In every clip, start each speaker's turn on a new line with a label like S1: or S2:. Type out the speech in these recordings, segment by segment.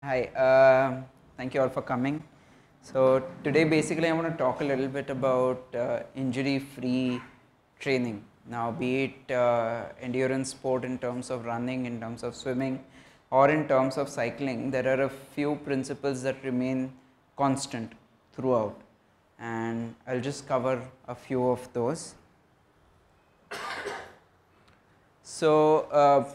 S1: Hi, thank you all for coming. So today basically I want to talk a little bit about injury-free training. Now be it endurance sport in terms of running, in terms of swimming, or in terms of cycling, there are a few principles that remain constant throughout, and I'll just cover a few of those. So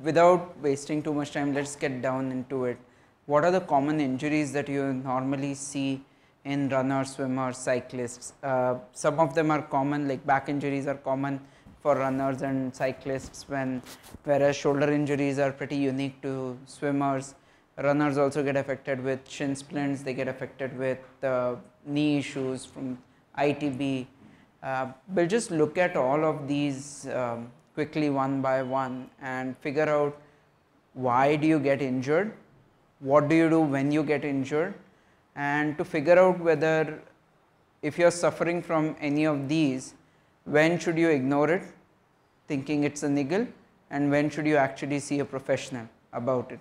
S1: without wasting too much time, let's get down into it. What are the common injuries that you normally see in runners, swimmers, cyclists? Some of them are common, like back injuries are common for runners and cyclists, whereas shoulder injuries are pretty unique to swimmers. Runners also get affected with shin splints, they get affected with knee issues from ITB. We'll just look at all of these quickly one by one and figure out why do you get injured, what do you do when you get injured, and to figure out whether if you are suffering from any of these, when should you ignore it thinking it's a niggle, and when should you actually see a professional about it.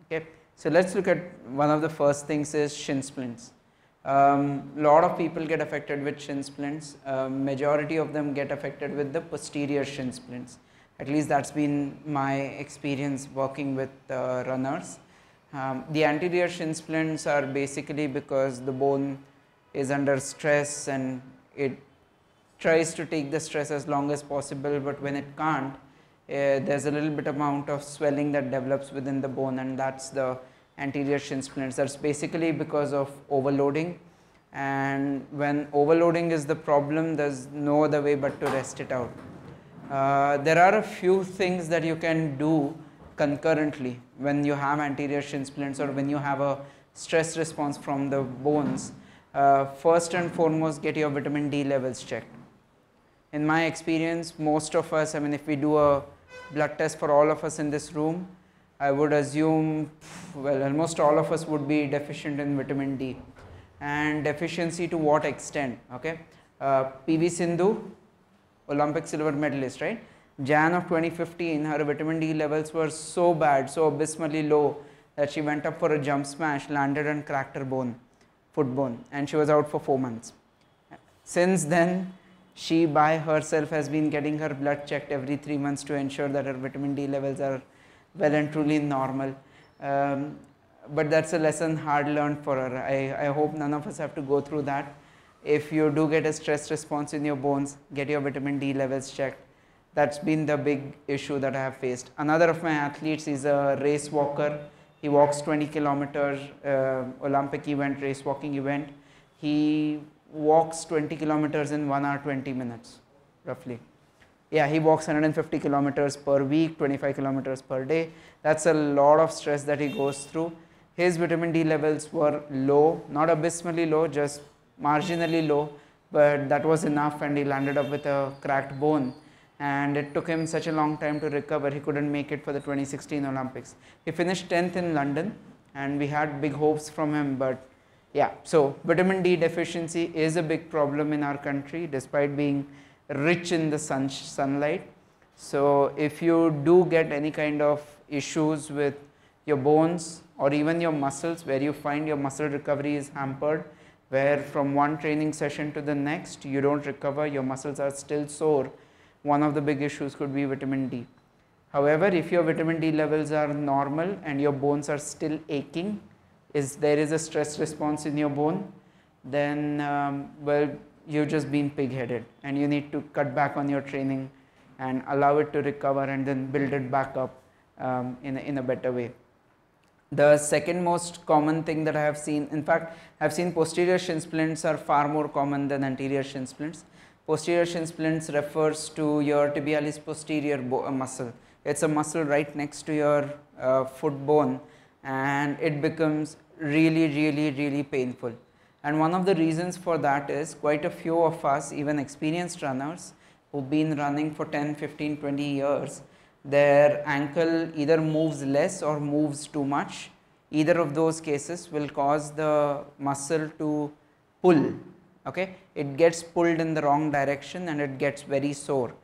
S1: Okay. So let's look at one of the first things is shin splints. Lot of people get affected with shin splints. Majority of them get affected with the posterior shin splints. At least that's been my experience working with runners. The anterior shin splints are basically because the bone is under stress and it tries to take the stress as long as possible, but when it can't, there's a little bit amount of swelling that develops within the bone, and that's the anterior shin splints. That's basically because of overloading, and when overloading is the problem, there's no other way but to rest it out. There are a few things that you can do concurrently when you have anterior shin splints or when you have a stress response from the bones. First and foremost, get your vitamin D levels checked. In my experience, most of us, I mean, if we do a blood test for all of us in this room, I would assume, well, almost all of us would be deficient in vitamin D. And deficiency to what extent? Okay, PV Sindhu, Olympic silver medalist, right? Jan of 2015, her vitamin D levels were so bad, so abysmally low, that she went up for a jump smash, landed and cracked her foot bone, and she was out for 4 months. Since then, she by herself has been getting her blood checked every 3 months to ensure that her vitamin D levels are well and truly normal. But that's a lesson hard learned for her. I hope none of us have to go through that. If you do get a stress response in your bones, get your vitamin D levels checked. That's been the big issue that I have faced. Another of my athletes is a race walker. He walks 20 kilometers, Olympic event, race walking event. He walks 20 kilometers in 1 hour 20 minutes, roughly. Yeah, he walks 150 kilometers per week, 25 kilometers per day. That's a lot of stress that he goes through. His vitamin D levels were low, not abysmally low, just marginally low, but that was enough, and he landed up with a cracked bone. And it took him such a long time to recover, he couldn't make it for the 2016 Olympics. He finished 10th in London, and we had big hopes from him, but yeah. So vitamin D deficiency is a big problem in our country, despite being rich in the sunlight. So if you do get any kind of issues with your bones or even your muscles, where you find your muscle recovery is hampered, where from one training session to the next you don't recover, your muscles are still sore, one of the big issues could be vitamin D. However, if your vitamin D levels are normal and your bones are still aching, there is a stress response in your bone, then well, you've just been pig-headed, and you need to cut back on your training and allow it to recover and then build it back up in a better way. The second most common thing that I have seen, in fact, I've seen posterior shin splints are far more common than anterior shin splints. Posterior shin splints refers to your tibialis posterior muscle. It's a muscle right next to your foot bone, and it becomes really painful. And one of the reasons for that is quite a few of us, even experienced runners who've been running for 10, 15, 20 years, their ankle either moves less or moves too much. Either of those cases will cause the muscle to pull. Okay, it gets pulled in the wrong direction and it gets very sore.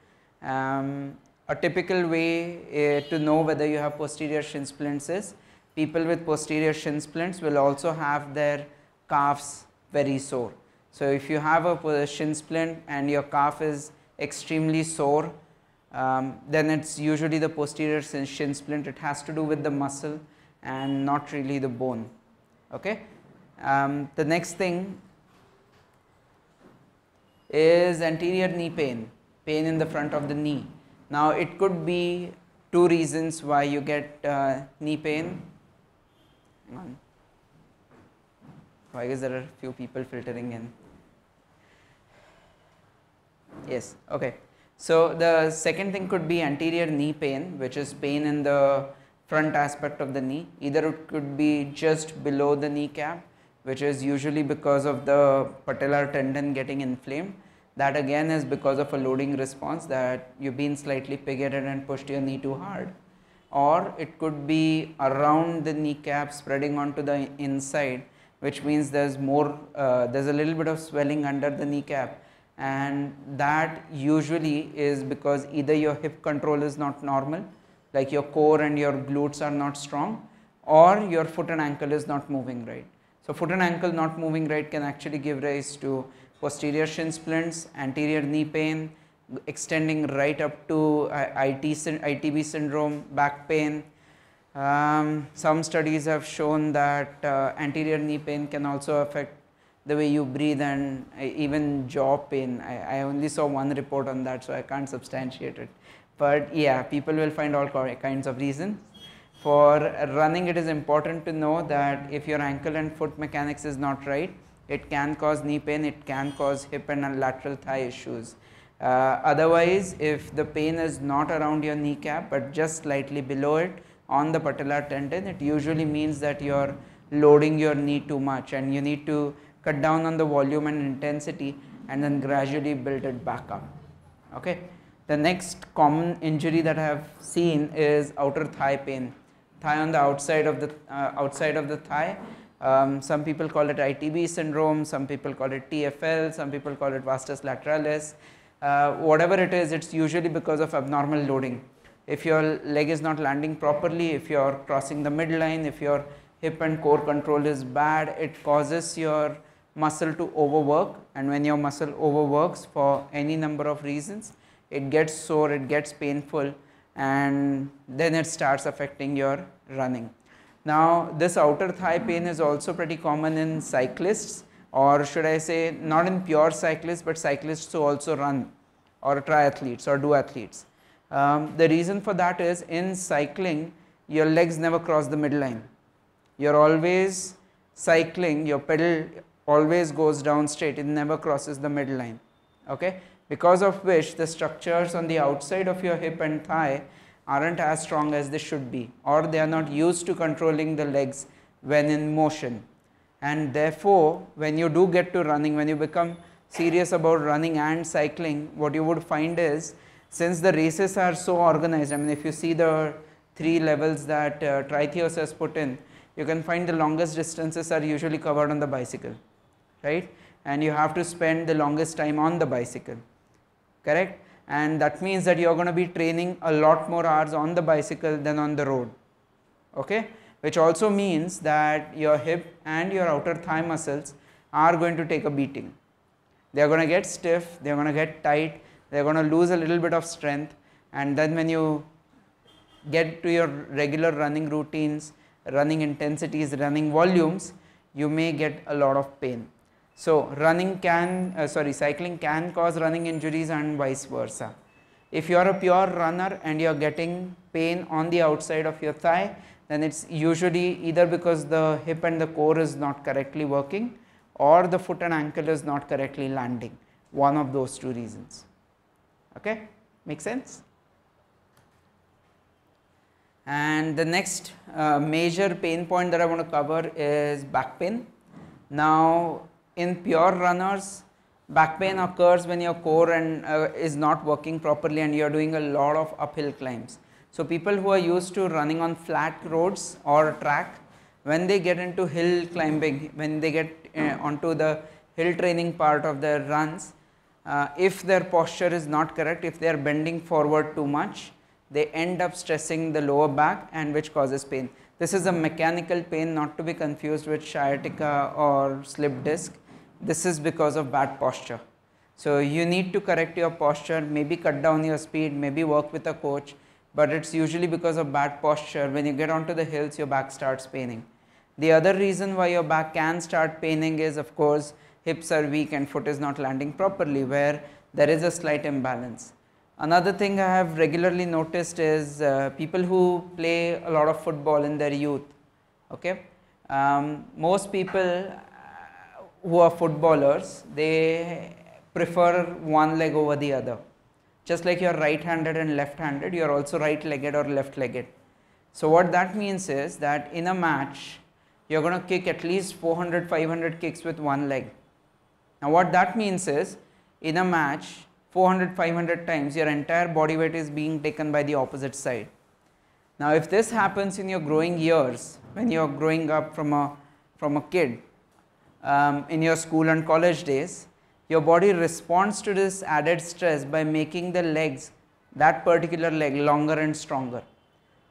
S1: A typical way to know whether you have posterior shin splints is people with posterior shin splints will also have their calves very sore. So if you have a shin splint and your calf is extremely sore, then it's usually the posterior shin splint. It has to do with the muscle and not really the bone. Okay. The next thing is anterior knee pain, pain in the front of the knee. Now it could be two reasons why you get knee pain. Hang on. I guess there are a few people filtering in. Yes, okay. So the second thing could be anterior knee pain, which is pain in the front aspect of the knee. Either it could be just below the kneecap, which is usually because of the patellar tendon getting inflamed. That again is because of a loading response, that you've been slightly pivoted and pushed your knee too hard. Or it could be around the kneecap, spreading onto the inside, which means there's more, there's a little bit of swelling under the kneecap, and that usually is because either your hip control is not normal, like your core and your glutes are not strong, or your foot and ankle is not moving right. So foot and ankle not moving right can actually give rise to posterior shin splints, anterior knee pain, extending right up to ITB syndrome, back pain. Some studies have shown that anterior knee pain can also affect the way you breathe and even jaw pain. I only saw one report on that, so I can't substantiate it. But yeah, people will find all kinds of reasons. For running, it is important to know that if your ankle and foot mechanics is not right, it can cause knee pain, it can cause hip and lateral thigh issues. Otherwise, if the pain is not around your kneecap but just slightly below it on the patellar tendon, it usually means that you are loading your knee too much and you need to cut down on the volume and intensity and then gradually build it back up. Okay. The next common injury that I have seen is outer thigh pain, thigh on the outside of the thigh. Some people call it ITB syndrome, some people call it TFL, some people call it vastus lateralis. Whatever it is, it's usually because of abnormal loading. If your leg is not landing properly, if you are crossing the midline, if your hip and core control is bad, it causes your muscle to overwork, and when your muscle overworks for any number of reasons, it gets sore, it gets painful, and then it starts affecting your running. Now this outer thigh pain is also pretty common in cyclists, or should I say not in pure cyclists, but cyclists who also run, or triathletes or duathletes. The reason for that is in cycling your legs never cross the midline. You're always cycling, your pedal always goes down straight, it never crosses the midline. Okay? Because of which the structures on the outside of your hip and thigh aren't as strong as they should be, or they are not used to controlling the legs when in motion. And therefore, when you do get to running, when you become serious about running and cycling, what you would find is, since the races are so organized, I mean if you see the 3 levels that Tritheos has put in, you can find the longest distances are usually covered on the bicycle, right? And you have to spend the longest time on the bicycle, correct? And that means that you are going to be training a lot more hours on the bicycle than on the road, okay? Which also means that your hip and your outer thigh muscles are going to take a beating. They are going to get stiff, they are going to get tight, they are going to lose a little bit of strength, and then when you get to your regular running routines, running intensities, running volumes, you may get a lot of pain. So cycling can cause running injuries and vice versa. If you are a pure runner and you are getting pain on the outside of your thigh, then it's usually either because the hip and the core is not correctly working, or the foot and ankle is not correctly landing. One of those 2 reasons. Okay, make sense? And the next major pain point that I want to cover is back pain. Now in pure runners, back pain occurs when your core and is not working properly and you are doing a lot of uphill climbs. So people who are used to running on flat roads or track, when they get into hill climbing, when they get onto the hill training part of their runs, if their posture is not correct, if they are bending forward too much, they end up stressing the lower back, and which causes pain. This is a mechanical pain, not to be confused with sciatica or slip disc. This is because of bad posture. So you need to correct your posture, maybe cut down your speed, maybe work with a coach, but it's usually because of bad posture. When you get onto the hills, your back starts paining. The other reason why your back can start paining is, of course, hips are weak and foot is not landing properly, where there is a slight imbalance. Another thing I have regularly noticed is people who play a lot of football in their youth. Okay, most people who are footballers, they prefer one leg over the other. Just like you are right-handed and left-handed, you are also right-legged or left-legged. So what that means is that in a match, you are going to kick at least 400, 500 kicks with one leg. Now what that means is, in a match, 400, 500 times, your entire body weight is being taken by the opposite side. Now if this happens in your growing years, when you are growing up from a kid, in your school and college days, your body responds to this added stress by making the legs, that particular leg, longer and stronger.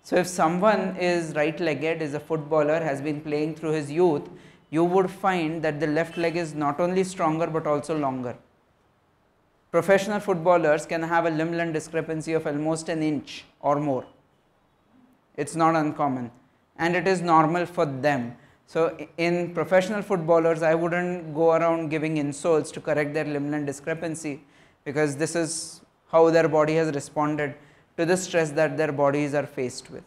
S1: So if someone is right-legged, is a footballer, has been playing through his youth, you would find that the left leg is not only stronger but also longer. Professional footballers can have a limb-length discrepancy of almost an inch or more. It's not uncommon and it is normal for them. So in professional footballers, I wouldn't go around giving insults to correct their limb-length discrepancy, because this is how their body has responded to the stress that their bodies are faced with.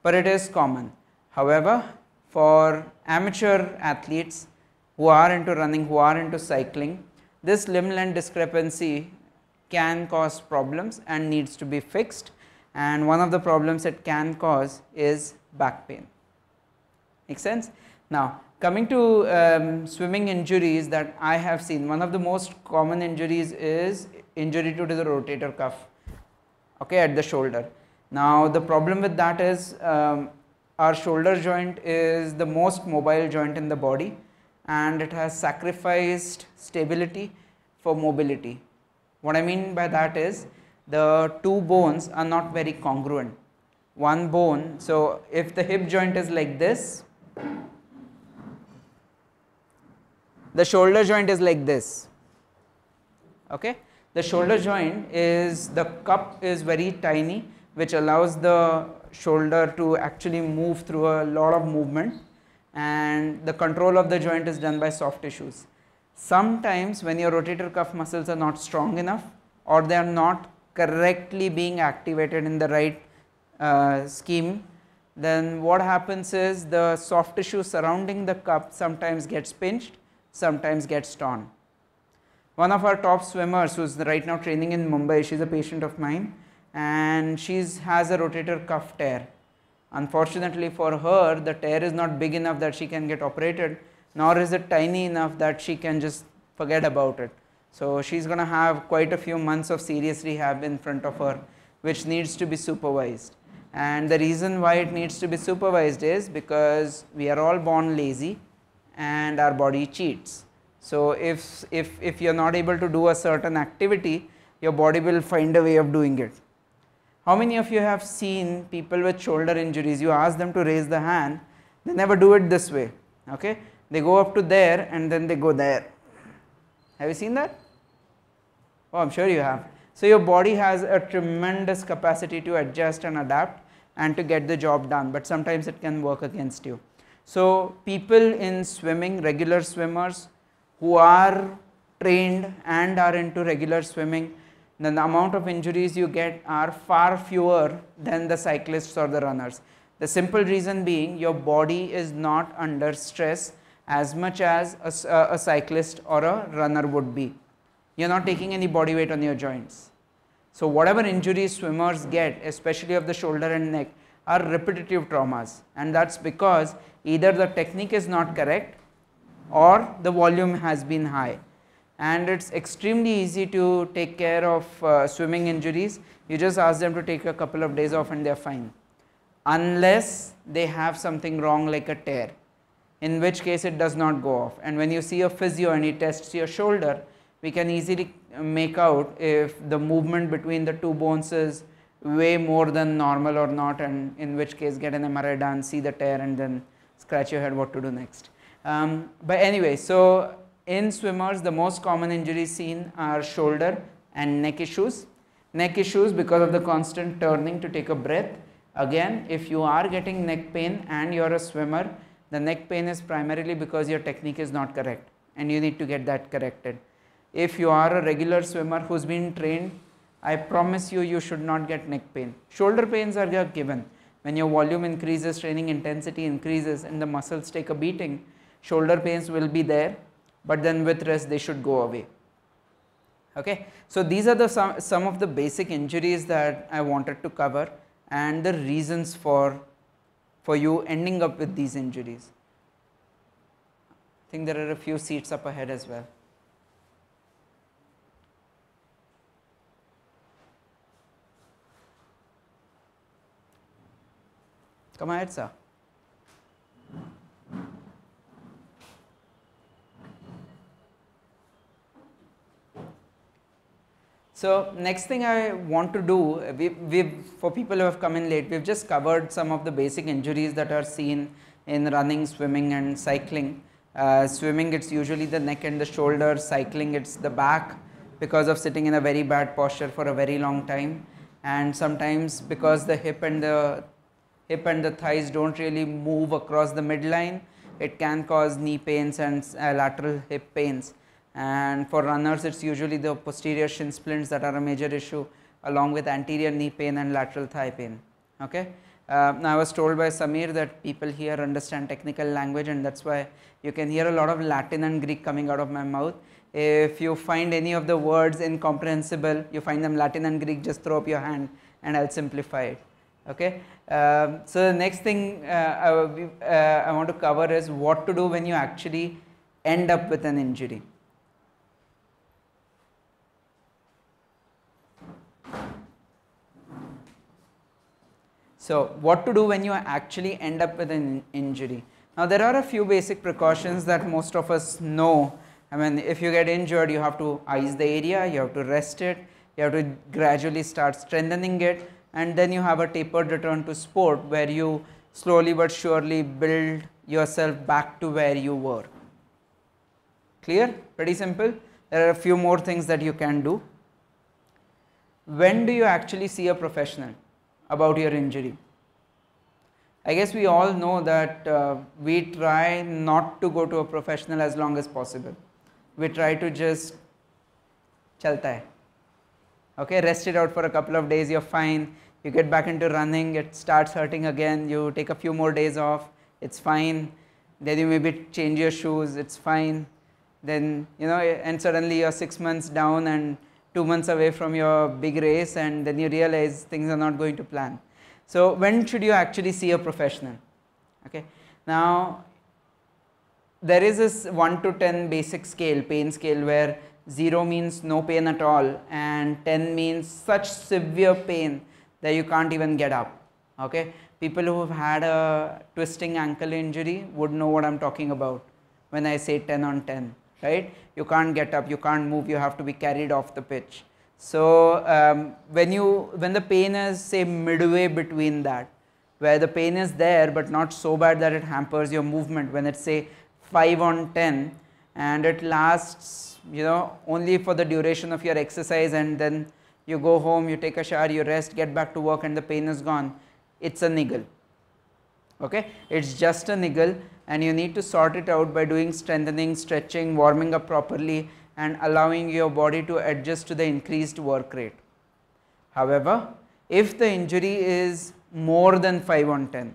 S1: But it is common. However, for amateur athletes who are into running, who are into cycling, this limb-length discrepancy can cause problems and needs to be fixed, and one of the problems it can cause is back pain. Make sense? Now coming to swimming injuries that I have seen, one of the most common injuries is injury to the rotator cuff, okay, at the shoulder. Now the problem with that is our shoulder joint is the most mobile joint in the body, and it has sacrificed stability for mobility. What I mean by that is the two bones are not very congruent. One bone, so if the hip joint is like this, the shoulder joint is like this. Okay, the shoulder joint is, the cup is very tiny, which allows the shoulder to actually move through a lot of movement, and the control of the joint is done by soft tissues. Sometimes when your rotator cuff muscles are not strong enough, or they are not correctly being activated in the right scheme, then what happens is the soft tissue surrounding the cup sometimes gets pinched, sometimes gets torn. One of our top swimmers, who is right now training in Mumbai, she is a patient of mine, and she has a rotator cuff tear. Unfortunately for her, the tear is not big enough that she can get operated, nor is it tiny enough that she can just forget about it. So she is going to have quite a few months of serious rehab in front of her, which needs to be supervised. And the reason why it needs to be supervised is because we are all born lazy and our body cheats. So if you are not able to do a certain activity, your body will find a way of doing it. How many of you have seen people with shoulder injuries? You ask them to raise the hand, they never do it this way. Okay, they go up to there and then they go there. Have you seen that? Oh, I'm sure you have. So your body has a tremendous capacity to adjust and adapt and to get the job done, but sometimes it can work against you. So people in swimming, regular swimmers who are trained and are into regular swimming, then the amount of injuries you get are far fewer than the cyclists or the runners. The simple reason being, your body is not under stress as much as a cyclist or a runner would be. You are not taking any body weight on your joints. So whatever injuries swimmers get, especially of the shoulder and neck, are repetitive traumas, and that's because either the technique is not correct or the volume has been high. And it's extremely easy to take care of swimming injuries. You just ask them to take a couple of days off and they're fine, unless they have something wrong like a tear, in which case it does not go off. And when you see a physio and he tests your shoulder, we can easily make out if the movement between the two bones is way more than normal or not, and in which case get an MRI done, see the tear, and then scratch your head what to do next. But anyway, so in swimmers the most common injuries seen are shoulder and neck issues. Neck issues because of the constant turning to take a breath. Again, if you are getting neck pain and you are a swimmer, the neck pain is primarily because your technique is not correct and you need to get that corrected. If you are a regular swimmer who's been trained, I promise you, you should not get neck pain. Shoulder pains are given. When your volume increases, training intensity increases and the muscles take a beating, shoulder pains will be there, but then with rest they should go away. Okay, so these are the some of the basic injuries that I wanted to cover and the reasons for you ending up with these injuries. I think there are a few seats up ahead as well. Come ahead, sir. So next thing I want to do, for people who have come in late, we've just covered some of the basic injuries that are seen in running, swimming and cycling. Swimming, it's usually the neck and the shoulder. Cycling, it's the back because of sitting in a very bad posture for a very long time, and sometimes because the hip and the thighs don't really move across the midline, it can cause knee pains and lateral hip pains. And for runners, it's usually the posterior shin splints that are a major issue, along with anterior knee pain and lateral thigh pain. Okay. Now I was told by Samir that people here understand technical language, and that's why you can hear a lot of Latin and Greek coming out of my mouth. If you find any of the words incomprehensible, you find them Latin and Greek, just throw up your hand and I'll simplify it. Okay. So the next thing I want to cover is what to do when you actually end up with an injury. So what to do when you actually end up with an injury. Now there are a few basic precautions that most of us know. I mean, if you get injured, you have to ice the area, you have to rest it, you have to gradually start strengthening it, and then you have a tapered return to sport where you slowly but surely build yourself back to where you were. Clear? Pretty simple. There are a few more things that you can do. When do you actually see a professional about your injury? I guess we all know that we try not to go to a professional as long as possible. We try to just chalta hai. Okay, rest it out for a couple of days, you're fine. You get back into running, it starts hurting again, you take a few more days off, it's fine. Then you maybe change your shoes, it's fine. Then, you know, and suddenly you're 6 months down and 2 months away from your big race, and then you realize things are not going to plan. So when should you actually see a professional? Okay. Now there is this 1 to 10 basic scale, pain scale, where 0 means no pain at all and 10 means such severe pain that you can't even get up. Okay. People who have had a twisting ankle injury would know what I'm talking about when I say 10 on 10, right? You can't get up, you can't move, you have to be carried off the pitch. So when the pain is, say, midway between that, where the pain is there but not so bad that it hampers your movement, when it's say 5 on 10 and it lasts, you know, only for the duration of your exercise, and then you go home, you take a shower, you rest, get back to work and the pain is gone, it's a niggle. Okay, it's just a niggle, and you need to sort it out by doing strengthening, stretching, warming up properly, and allowing your body to adjust to the increased work rate. However, if the injury is more than 5 on 10,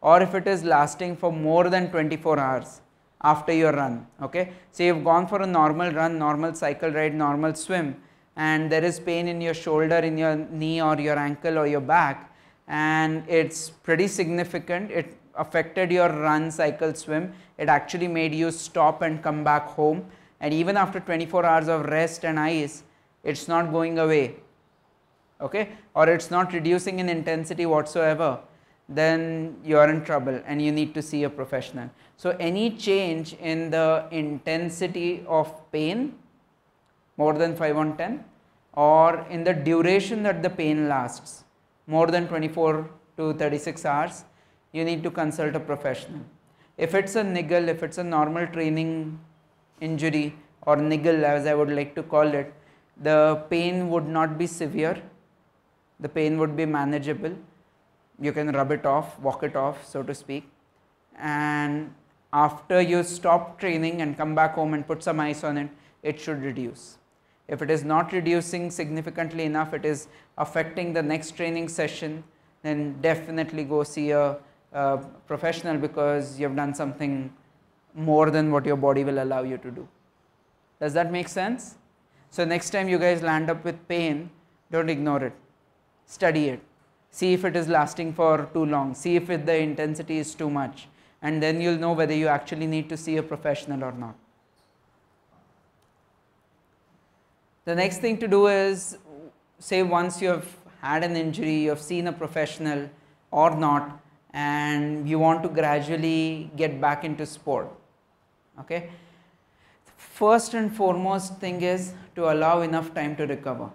S1: or if it is lasting for more than 24 hours after your run, okay, say you've gone for a normal run, normal cycle ride, normal swim, and there is pain in your shoulder, in your knee or your ankle or your back, and it's pretty significant, it affected your run, cycle, swim, it actually made you stop and come back home, and even after 24 hours of rest and ice, it's not going away, okay, or it's not reducing in intensity whatsoever, then you are in trouble and you need to see a professional. So any change in the intensity of pain more than 5 on 10, or in the duration that the pain lasts, more than 24 to 36 hours, you need to consult a professional. If it's a niggle, if it's a normal training injury or niggle as I would like to call it, the pain would not be severe, the pain would be manageable. You can rub it off, walk it off, so to speak, and after you stop training and come back home and put some ice on it, it should reduce. If it is not reducing significantly enough, it is affecting the next training session, then definitely go see a professional, because you have done something more than what your body will allow you to do. Does that make sense? So next time you guys land up with pain, don't ignore it. Study it. See if it is lasting for too long. See if the intensity is too much. And then you'll know whether you actually need to see a professional or not. The next thing to do is, say once you have had an injury, you have seen a professional or not, and you want to gradually get back into sport. Okay? First and foremost thing is to allow enough time to recover.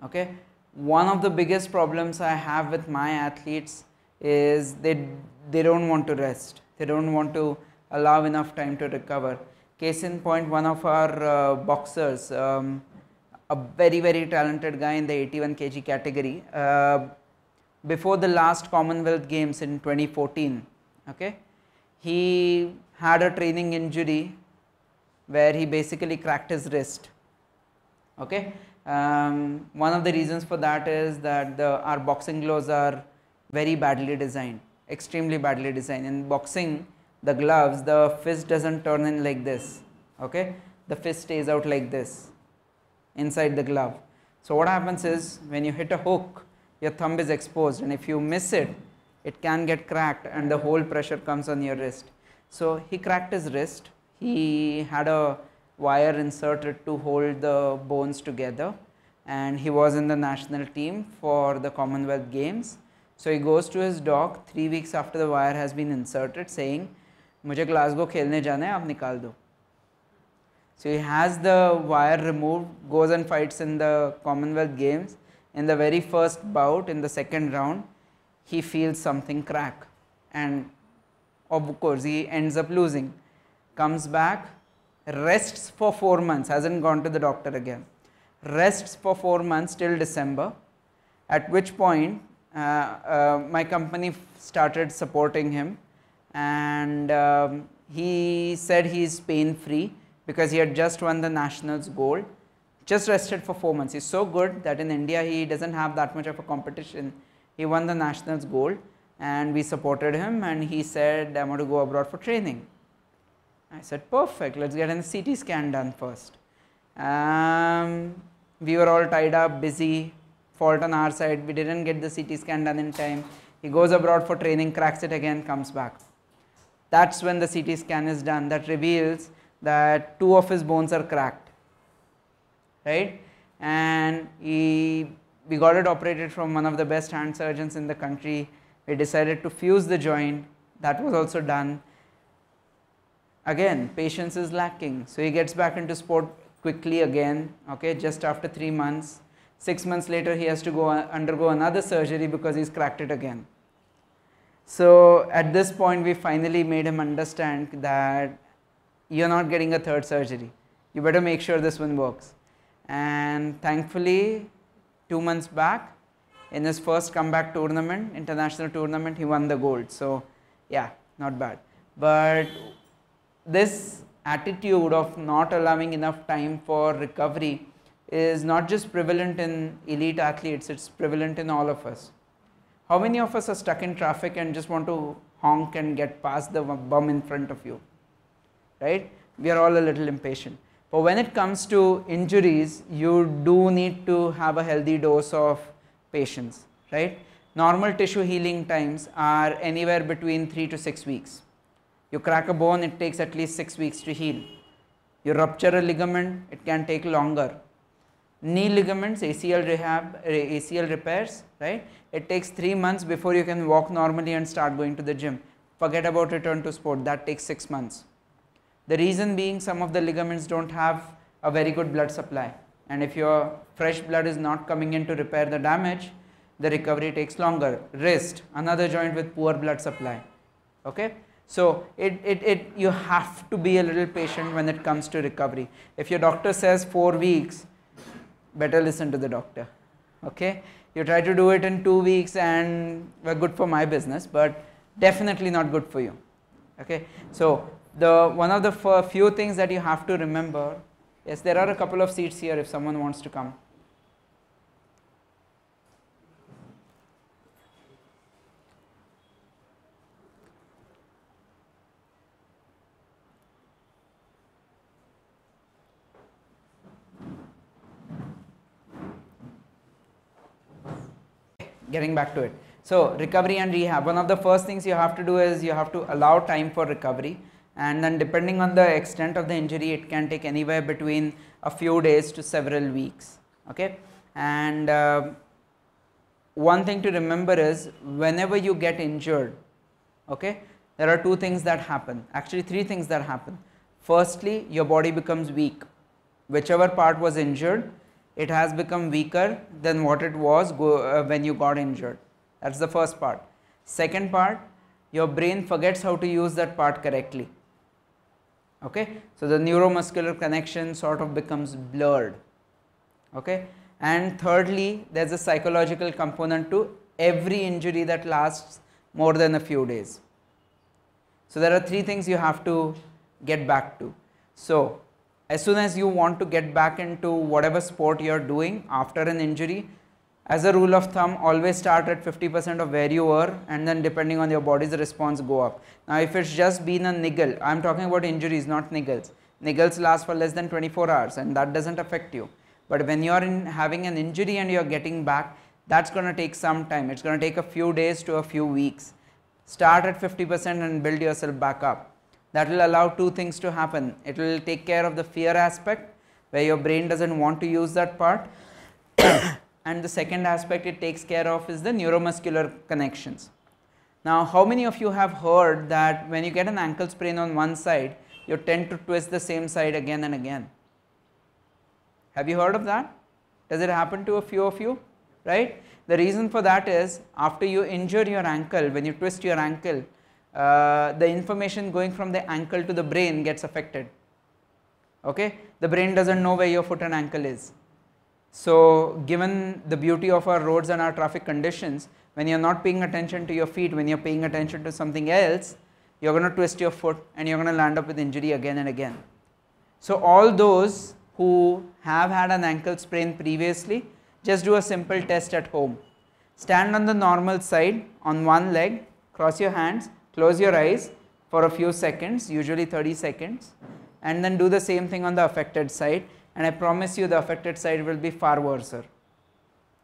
S1: Okay? One of the biggest problems I have with my athletes is they don't want to rest. They don't want to allow enough time to recover. Case in point, one of our boxers, a very, very talented guy in the 81 kg category, before the last Commonwealth Games in 2014, okay, he had a training injury where he basically cracked his wrist. Okay. One of the reasons for that is that our boxing gloves are very badly designed, extremely badly designed. In boxing, the gloves, the fist doesn't turn in like this. Okay. The fist stays out like this inside the glove. So what happens is, when you hit a hook, your thumb is exposed, and if you miss it, it can get cracked and the whole pressure comes on your wrist. So he cracked his wrist. He had a wire inserted to hold the bones together, and he was in the national team for the Commonwealth Games. So he goes to his doc 3 weeks after the wire has been inserted, saying, "मुझे Glasgow खेलने जाना है, आप निकाल दो." So he has the wire removed, goes and fights in the Commonwealth Games. In the very first bout, in the second round, he feels something crack, and of course he ends up losing. Comes back, rests for 4 months, hasn't gone to the doctor again, rests for 4 months till December, at which point my company started supporting him, and he said he is pain free because he had just won the nationals gold. Just rested for 4 months. He's so good that in India he doesn't have that much of a competition. He won the nationals gold, and we supported him, and he said, "I want to go abroad for training." I said, "Perfect, let's get a CT scan done first." We were all tied up, busy, fault on our side. We didn't get the CT scan done in time. He goes abroad for training, cracks it again, comes back. That's when the CT scan is done. That reveals that 2 of his bones are cracked. Right, and we got it operated from one of the best hand surgeons in the country. We decided to fuse the joint. That was also done. Again, patience is lacking, so he gets back into sport quickly again. Okay, just after 3 months. 6 months later, he has to undergo another surgery because he's cracked it again. So at this point, we finally made him understand that you're not getting a third surgery. You better make sure this one works. And thankfully 2 months back, in his first comeback tournament, international tournament, he won the gold. So yeah, not bad. But this attitude of not allowing enough time for recovery is not just prevalent in elite athletes, it's prevalent in all of us. How many of us are stuck in traffic and just want to honk and get past the bum in front of you? Right? We are all a little impatient. But when it comes to injuries, you do need to have a healthy dose of patience, right? Normal tissue healing times are anywhere between 3 to 6 weeks. You crack a bone, it takes at least 6 weeks to heal. You rupture a ligament, it can take longer. Knee ligaments, ACL rehab, ACL repairs, right? It takes 3 months before you can walk normally and start going to the gym. Forget about return to sport, that takes 6 months. The reason being, some of the ligaments don't have a very good blood supply, and if your fresh blood is not coming in to repair the damage, the recovery takes longer. Wrist, another joint with poor blood supply. Okay, so you have to be a little patient when it comes to recovery. If your doctor says 4 weeks, better listen to the doctor. Okay, you try to do it in 2 weeks and well, good for my business, but definitely not good for you. Okay, so one of the few things that you have to remember, yes, there are a couple of seats here if someone wants to come. Getting back to it. So recovery and rehab, one of the first things you have to do is you have to allow time for recovery, and then depending on the extent of the injury, it can take anywhere between a few days to several weeks. Okay, and one thing to remember is whenever you get injured, okay, there are two things that happen, actually three things that happen. Firstly, your body becomes weak. Whichever part was injured, it has become weaker than what it was when you got injured. That's the first part. Second part, your brain forgets how to use that part correctly. Okay, so the neuromuscular connection sort of becomes blurred. Okay, and thirdly, there's a psychological component to every injury that lasts more than a few days. So there are three things you have to get back to. So as soon as you want to get back into whatever sport you are doing after an injury, as a rule of thumb, always start at 50% of where you were, and then depending on your body's response, go up. Now if it's just been a niggle, I'm talking about injuries, not niggles. Niggles last for less than 24 hours and that doesn't affect you. But when you are having an injury and you are getting back, that's going to take some time. It's going to take a few days to a few weeks. Start at 50% and build yourself back up. That will allow two things to happen. It will take care of the fear aspect where your brain doesn't want to use that part. And the second aspect it takes care of is the neuromuscular connections. Now how many of you have heard that when you get an ankle sprain on one side, you tend to twist the same side again and again? Have you heard of that? Does it happen to a few of you? Right? The reason for that is after you injure your ankle, when you twist your ankle, the information going from the ankle to the brain gets affected. Okay? The brain doesn't know where your foot and ankle is. So given the beauty of our roads and our traffic conditions, when you are not paying attention to your feet, when you are paying attention to something else, you are going to twist your foot and you are going to land up with injury again and again. So all those who have had an ankle sprain previously, just do a simple test at home. Stand on the normal side on one leg, cross your hands, close your eyes for a few seconds, usually 30 seconds, and then do the same thing on the affected side, and I promise you the affected side will be far worse.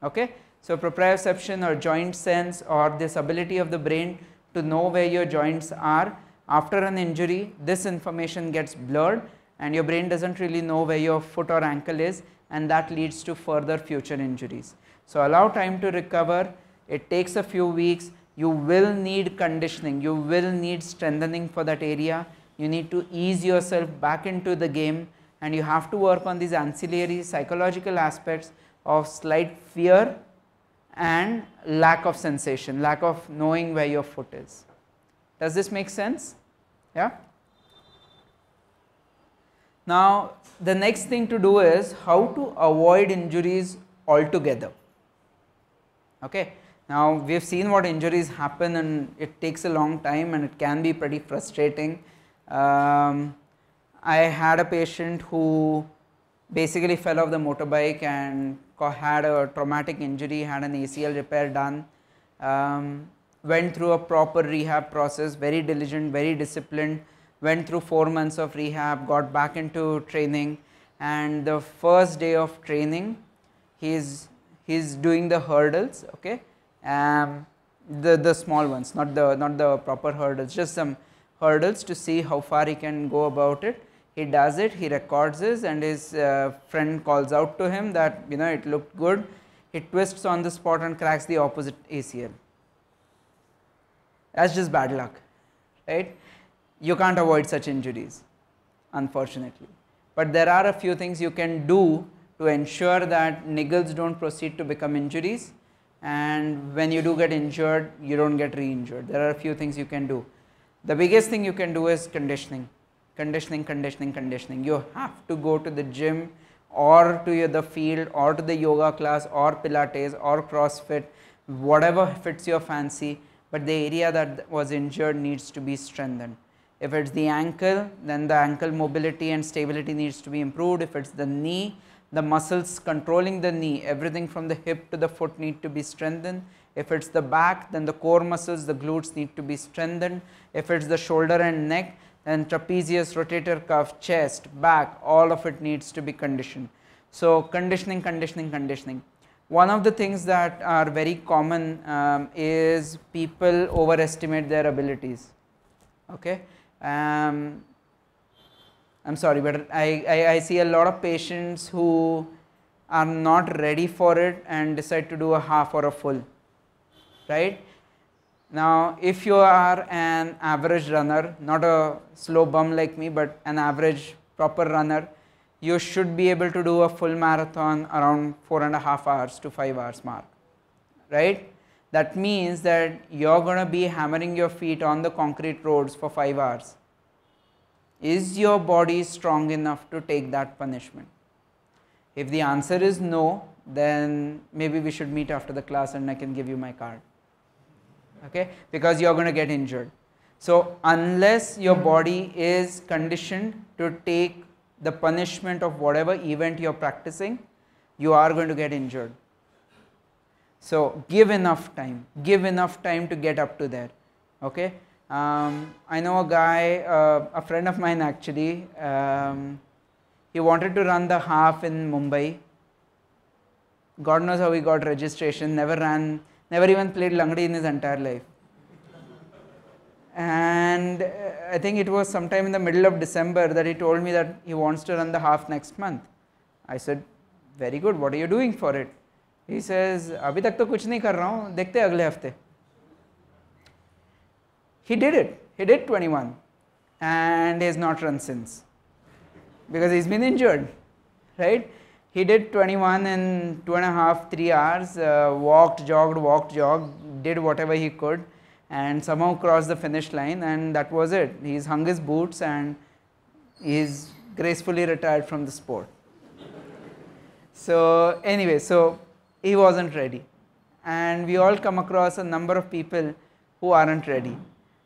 S1: Okay? So proprioception or joint sense or this ability of the brain to know where your joints are, after an injury this information gets blurred and your brain doesn't really know where your foot or ankle is, and that leads to further future injuries. So allow time to recover. It takes a few weeks. You will need conditioning, you will need strengthening for that area. You need to ease yourself back into the game, and you have to work on these ancillary psychological aspects of slight fear and lack of sensation, lack of knowing where your foot is. Does this make sense? Yeah? Now the next thing to do is how to avoid injuries altogether. Okay? Now we have seen what injuries happen and it takes a long time and it can be pretty frustrating. I had a patient who basically fell off the motorbike and had a traumatic injury, had an ACL repair done, went through a proper rehab process, very diligent, very disciplined, went through 4 months of rehab, got back into training, and the first day of training he's doing the hurdles, okay, the small ones, not the proper hurdles, just some hurdles to see how far he can go about it. He does it, he records this, and his friend calls out to him that, you know, it looked good. He twists on the spot and cracks the opposite ACL. That's just bad luck, right? You can't avoid such injuries, unfortunately. But there are a few things you can do to ensure that niggles don't proceed to become injuries. and when you do get injured, you don't get re-injured. There are a few things you can do. The biggest thing you can do is conditioning. Conditioning, conditioning, conditioning. You have to go to the gym or to the field or to the yoga class or Pilates or CrossFit, whatever fits your fancy, but the area that was injured needs to be strengthened. If it's the ankle, then the ankle mobility and stability needs to be improved. If it's the knee, the muscles controlling the knee, everything from the hip to the foot need to be strengthened. If it's the back, then the core muscles, the glutes need to be strengthened. If it's the shoulder and neck, then trapezius, rotator cuff, chest, back, all of it needs to be conditioned. So conditioning, conditioning, conditioning. One of the things that are very common is people overestimate their abilities. Okay. I'm sorry, but I see a lot of patients who are not ready for it and decide to do a half or a full, right? Now, if you are an average runner, not a slow bum like me, but an average proper runner, you should be able to do a full marathon around 4.5 hours to 5 hours mark, right? That means that you're going to be hammering your feet on the concrete roads for 5 hours. Is your body strong enough to take that punishment? If the answer is no, then maybe we should meet after the class and I can give you my card. Okay, because you're going to get injured. So unless your body is conditioned to take the punishment of whatever event you're practicing, you are going to get injured. So give enough time to get up to there. Okay. I know a guy, a friend of mine actually, he wanted to run the half in Mumbai. God knows how he got registration, never even played Langdi in his entire life. And I think it was sometime in the middle of December that he told me that he wants to run the half next month. I said, very good, what are you doing for it? He says, abhi tak to kuch nahi kar raha hu, dekhte agle hafte. He did it, he did 21 and he has not run since because he's been injured, right? He did 21 in 2.5, 3 hours, walked, jogged, did whatever he could and somehow crossed the finish line, and that was it. He's hung his boots and he's gracefully retired from the sport. So anyway, so he wasn't ready, and we all come across a number of people who aren't ready.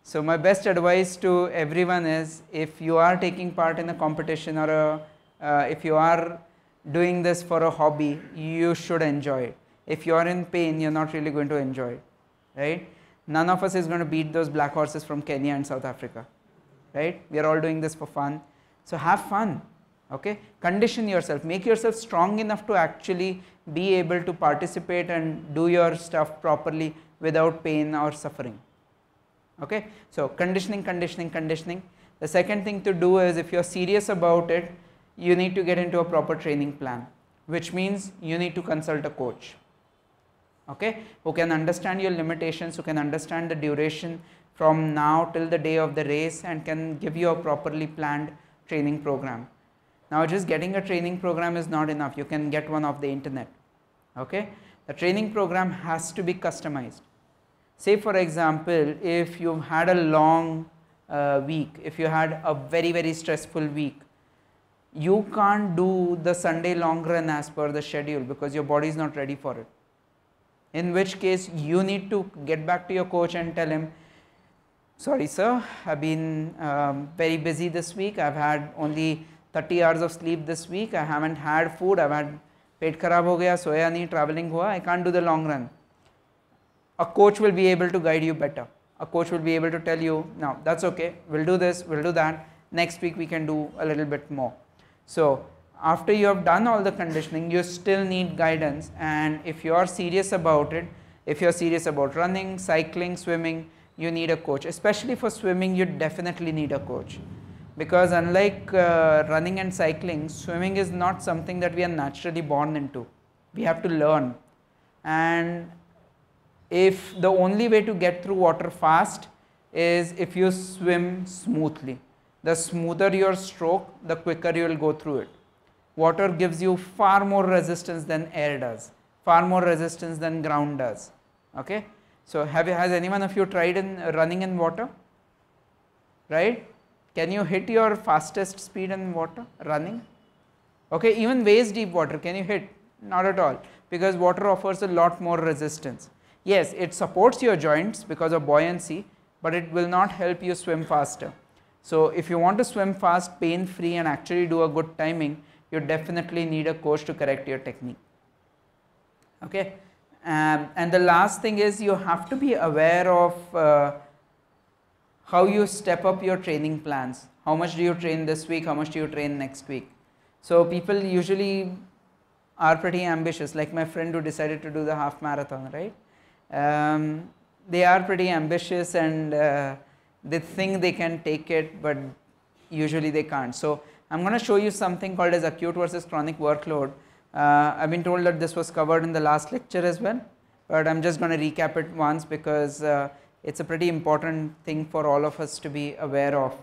S1: So my best advice to everyone is, if you are taking part in a competition or if you are doing this for a hobby, you should enjoy it. If you are in pain, you're not really going to enjoy it, right? None of us is going to beat those black horses from Kenya and South Africa, right? We are all doing this for fun. So have fun, okay? Condition yourself, make yourself strong enough to actually be able to participate and do your stuff properly without pain or suffering. Okay, so conditioning, conditioning, conditioning. The second thing to do is, if you're serious about it, you need to get into a proper training plan, which means you need to consult a coach, okay, who can understand your limitations, who can understand the duration from now till the day of the race and can give you a properly planned training program. Now just getting a training program is not enough, you can get one off the internet, okay. The training program has to be customized. Say for example, if you've had a long week, if you had a very stressful week, you can't do the Sunday long run as per the schedule because your body is not ready for it. In which case you need to get back to your coach and tell him, sorry sir, I've been very busy this week, I've had only 30 hours of sleep this week, I haven't had food, I've had pet kharab ho gaya, soya nahi, traveling hua, I can't do the long run. A coach will be able to guide you better. A coach will be able to tell you, no, that's okay, we'll do this, we'll do that, next week we can do a little bit more. So after you have done all the conditioning, you still need guidance, and if you are serious about it, if you are serious about running, cycling, swimming, you need a coach. Especially for swimming, you definitely need a coach, because unlike running and cycling, swimming is not something that we are naturally born into. We have to learn, and if the only way to get through water fast is if you swim smoothly. The smoother your stroke, the quicker you will go through it. Water gives you far more resistance than air does. far more resistance than ground does. Okay. So has anyone of you tried in running in water? Right? Can you hit your fastest speed in water running? Okay, even waist deep water, can you hit? Not at all, because water offers a lot more resistance. Yes, it supports your joints because of buoyancy, but it will not help you swim faster. So if you want to swim fast, pain free and actually do a good timing, you definitely need a coach to correct your technique. Okay, and the last thing is you have to be aware of how you step up your training plans. How much do you train this week? How much do you train next week? So people usually are pretty ambitious, like my friend who decided to do the half marathon, right? They are pretty ambitious and they think they can take it, but usually they can't. So I'm going to show you something called as acute versus chronic workload. I've been told that this was covered in the last lecture as well, but I'm just going to recap it once because it's a pretty important thing for all of us to be aware of.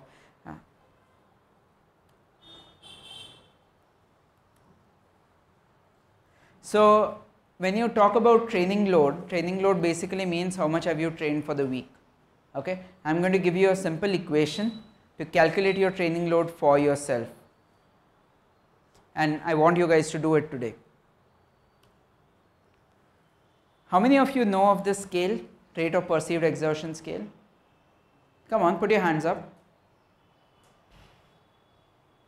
S1: So when you talk about training load basically means how much have you trained for the week. Okay, I'm going to give you a simple equation to calculate your training load for yourself, and I want you guys to do it today. How many of you know of this scale, rate of perceived exertion scale? Come on, put your hands up.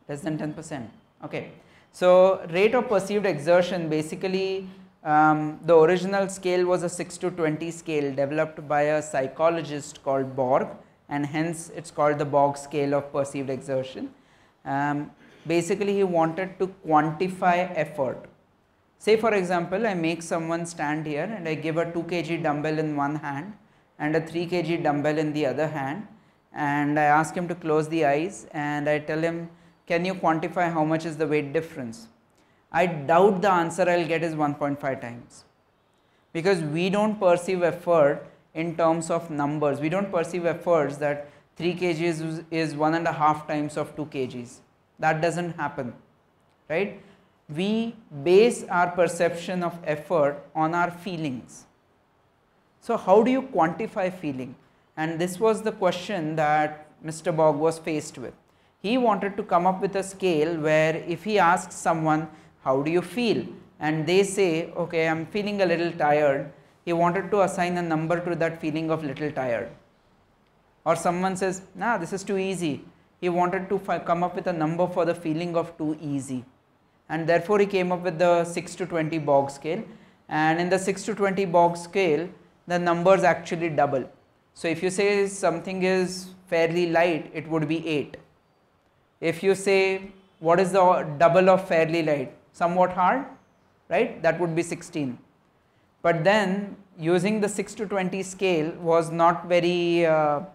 S1: Less than 10%. Okay. So rate of perceived exertion, basically the original scale was a 6 to 20 scale developed by a psychologist called Borg, and hence it's called the Borg scale of perceived exertion. Basically he wanted to quantify effort. Say for example, I make someone stand here and I give a 2 kg dumbbell in one hand and a 3 kg dumbbell in the other hand, and I ask him to close the eyes and I tell him, can you quantify how much is the weight difference? I doubt the answer I will get is 1.5 times, because we don't perceive effort in terms of numbers. We don't perceive efforts that 3 kgs is 1.5 times of 2 kgs. That doesn't happen, right? We base our perception of effort on our feelings. So how do you quantify feeling? And this was the question that Mr. Borg was faced with. He wanted to come up with a scale where if he asks someone, how do you feel? And they say, okay, I'm feeling a little tired. He wanted to assign a number to that feeling of little tired. Or someone says, nah, this is too easy. He wanted to come up with a number for the feeling of too easy. And therefore he came up with the 6 to 20 Borg scale. And in the 6 to 20 Borg scale, the numbers actually double. So if you say something is fairly light, it would be 8. If you say what is the double of fairly light, somewhat hard, right, that would be 16. But then using the 6 to 20 scale was not very, well,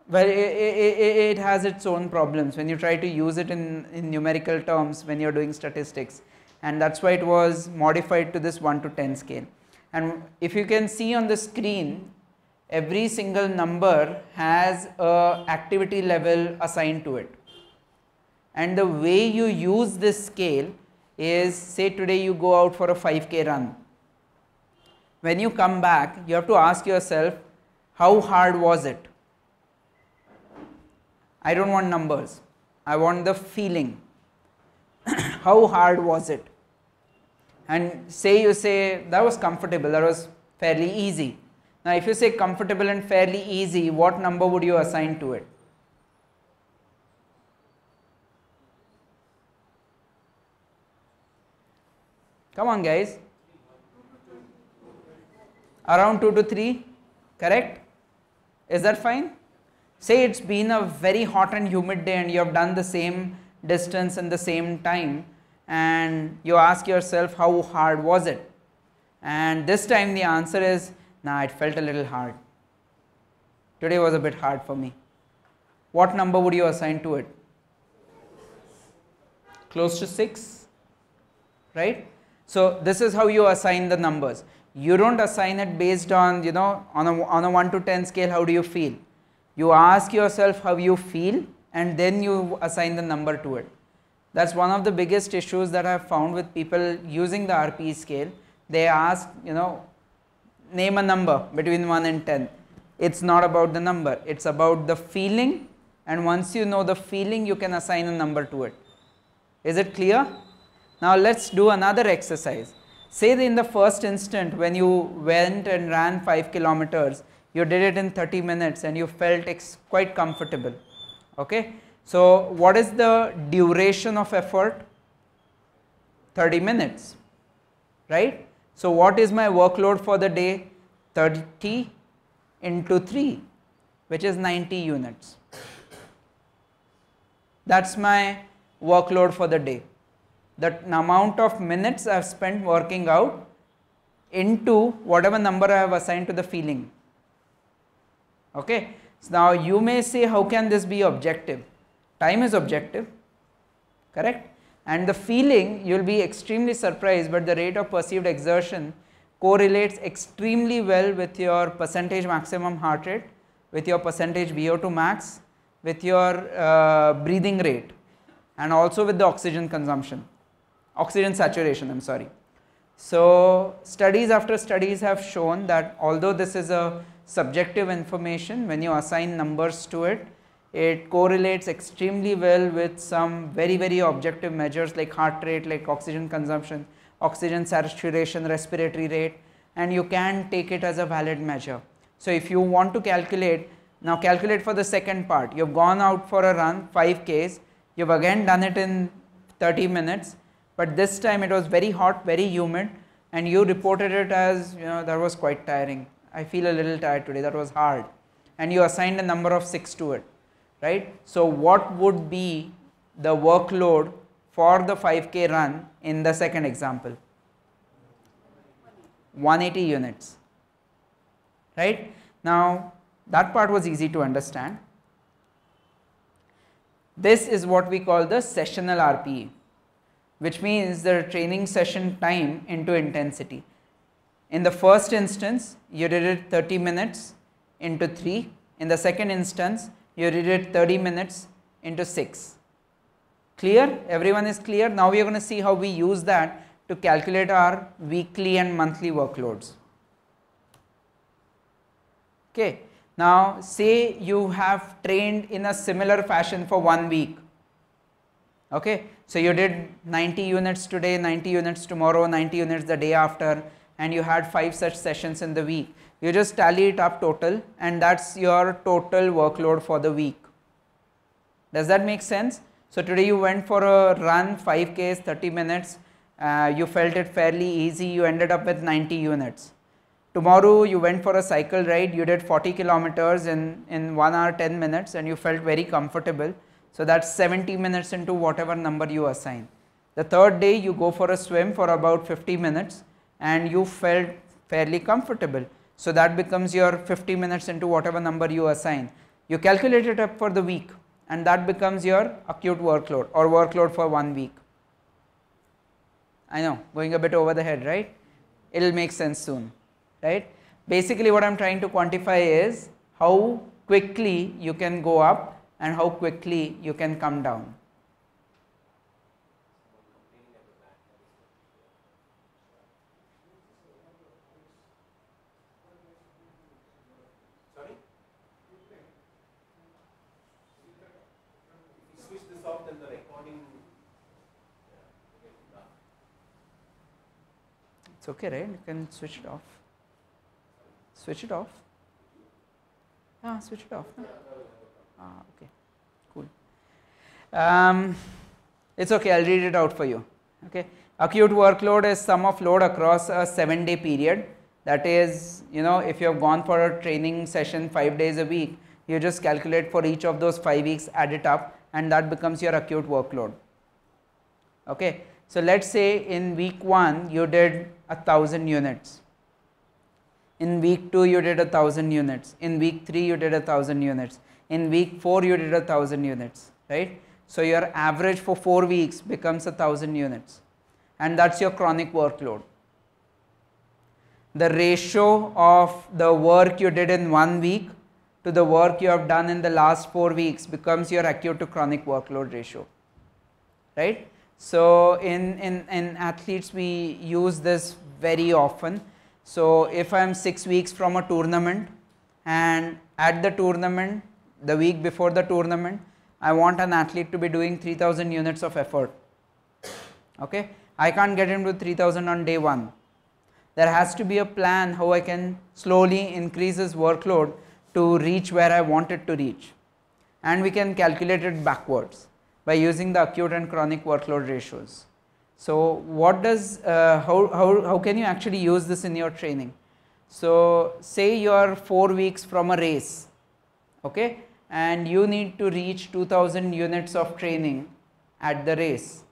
S1: it has its own problems when you try to use it in numerical terms when you are doing statistics, and that is why it was modified to this 1 to 10 scale. And if you can see on the screen, every single number has a activity level assigned to it. And the way you use this scale is, say today you go out for a 5K run. When you come back, you have to ask yourself, how hard was it? I don't want numbers, I want the feeling. How hard was it? And say you say that was comfortable, that was fairly easy. Now if you say comfortable and fairly easy, what number would you assign to it? Come on guys. Around 2 to 3, correct? Is that fine? Say it's been a very hot and humid day and you have done the same distance in the same time, and you ask yourself how hard was it? And this time the answer is, nah, it felt a little hard. Today was a bit hard for me. What number would you assign to it? Close to 6, right? So this is how you assign the numbers. You don't assign it based on, on a 1 to 10 scale, how do you feel? You ask yourself how you feel and then you assign the number to it. That's one of the biggest issues that I have found with people using the RPE scale. they ask, name a number between 1 and 10. It's not about the number, it's about the feeling, and once you know the feeling, you can assign a number to it. Is it clear? Now let's do another exercise. Say that in the first instant when you went and ran 5 kilometers, you did it in 30 minutes and you felt quite comfortable. Okay? So what is the duration of effort? 30 minutes, right? So what is my workload for the day? 30 into 3, which is 90 units. That's my workload for the day. The amount of minutes I have spent working out into whatever number I have assigned to the feeling. Okay. So now you may say, how can this be objective? Time is objective, correct? And the feeling, you will be extremely surprised, but the rate of perceived exertion correlates extremely well with your percentage maximum heart rate, with your percentage Vo2 max, with your breathing rate, and also with the oxygen consumption, oxygen saturation, I'm sorry. So studies after studies have shown that although this is a subjective information, when you assign numbers to it, it correlates extremely well with some very, very objective measures like heart rate, like oxygen consumption, oxygen saturation, respiratory rate, and you can take it as a valid measure. So if you want to calculate, now calculate for the second part. You've gone out for a run, 5Ks, you've again done it in 30 minutes, but this time it was very hot, very humid, and you reported it as, that was quite tiring. I feel a little tired today, that was hard. And you assigned a number of 6 to it, right? So what would be the workload for the 5K run in the second example? 180 units, right? Now that part was easy to understand. This is what we call the sessional RPE, which means the training session time into intensity. In the first instance, you did it 30 minutes into 3. In the second instance, you did it 30 minutes into 6. Clear? Everyone is clear? Now we are going to see how we use that to calculate our weekly and monthly workloads. Okay. Now say you have trained in a similar fashion for 1 week. Okay. So you did 90 units today, 90 units tomorrow, 90 units the day after, and you had 5 such sessions in the week. You just tally it up total, and that's your total workload for the week. Does that make sense? So today you went for a run, 5Ks, 30 minutes, you felt it fairly easy, you ended up with 90 units. Tomorrow you went for a cycle ride, you did 40 kilometers in 1 hour 10 minutes and you felt very comfortable. So that's 70 minutes into whatever number you assign. The third day you go for a swim for about 50 minutes and you felt fairly comfortable. So that becomes your 50 minutes into whatever number you assign. You calculate it up for the week and that becomes your acute workload or workload for 1 week. I know, going a bit over the head, right? It will make sense soon, right? Basically what I am trying to quantify is how quickly you can go up and how quickly you can come down.
S2: Sorry? If you switch this off, then the recording.
S1: It's okay, right? You can switch it off. Switch it off. Ah, switch it off. No? Ah, okay, cool. It's okay, I'll read it out for you. Okay, acute workload is sum of load across a 7-day period. That is, if you have gone for a training session 5 days a week, you just calculate for each of those 5 weeks, add it up, and that becomes your acute workload. Okay, so let's say in week 1 you did 1,000 units. In week 2 you did 1,000 units. In week 3 you did 1,000 units. In week 4 you did 1,000 units, right? So your average for 4 weeks becomes 1,000 units, and that's your chronic workload. The ratio of the work you did in 1 week to the work you have done in the last 4 weeks becomes your acute to chronic workload ratio, right? So in athletes we use this very often. So if I am 6 weeks from a tournament and at the tournament, the week before the tournament, I want an athlete to be doing 3000 units of effort. Okay, I can't get him to 3000 on day 1. There has to be a plan how I can slowly increase his workload to reach where I want it to reach, and we can calculate it backwards by using the acute and chronic workload ratios. So what does, how can you actually use this in your training? So say you are 4 weeks from a race, okay, and you need to reach 2000 units of training at the race.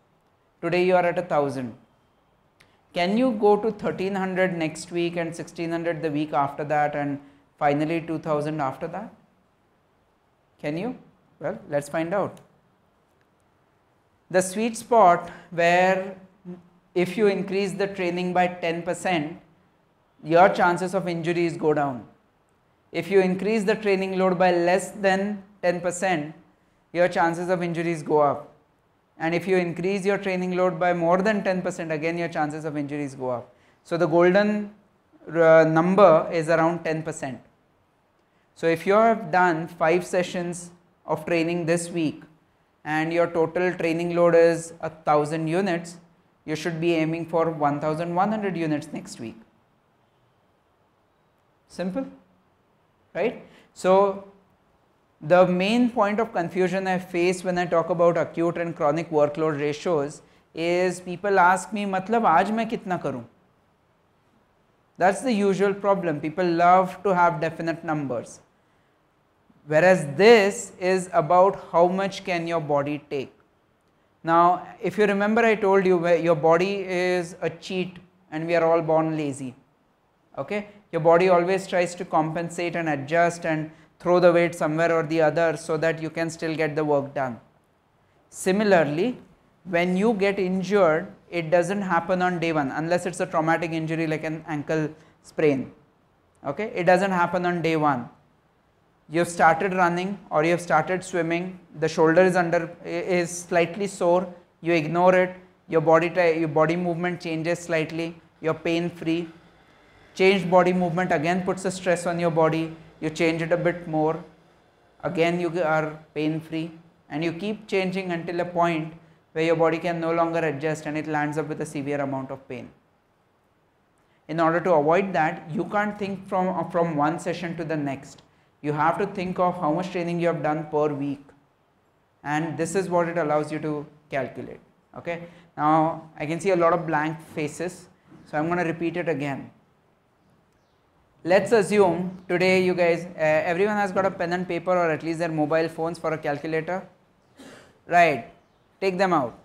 S1: Today you are at 1000. Can you go to 1300 next week and 1600 the week after that and finally 2000 after that? Can you? Well, let's find out. The sweet spot where if you increase the training by 10%, your chances of injuries go down. If you increase the training load by less than 10%, your chances of injuries go up. And if you increase your training load by more than 10%, again your chances of injuries go up. So the golden number is around 10%. So if you have done 5 sessions of training this week and your total training load is 1000 units, you should be aiming for 1100 units next week. Simple, right? So the main point of confusion I face when I talk about acute and chronic workload ratios is people ask me, matlab aaj main kitna karu? That's the usual problem. People love to have definite numbers. Whereas this is about how much can your body take. Now, if you remember, I told you your body is a cheat and we are all born lazy. Okay? Your body always tries to compensate and adjust and throw the weight somewhere or the other so that you can still get the work done. Similarly, when you get injured, it doesn't happen on day 1 unless it's a traumatic injury like an ankle sprain. Okay? It doesn't happen on day 1. You have started running or you have started swimming, the shoulder is slightly sore, you ignore it, your body movement changes slightly, you're pain free. Changed body movement again puts a stress on your body, you change it a bit more, again you are pain free, and you keep changing until a point where your body can no longer adjust and it lands up with a severe amount of pain. In order to avoid that, you can't think from one session to the next. You have to think of how much training you have done per week, and this is what it allows you to calculate. Okay? Now I can see a lot of blank faces, so I'm going to repeat it again. Let's assume today you guys, everyone has got a pen and paper or at least their mobile phones for a calculator. Right, take them out.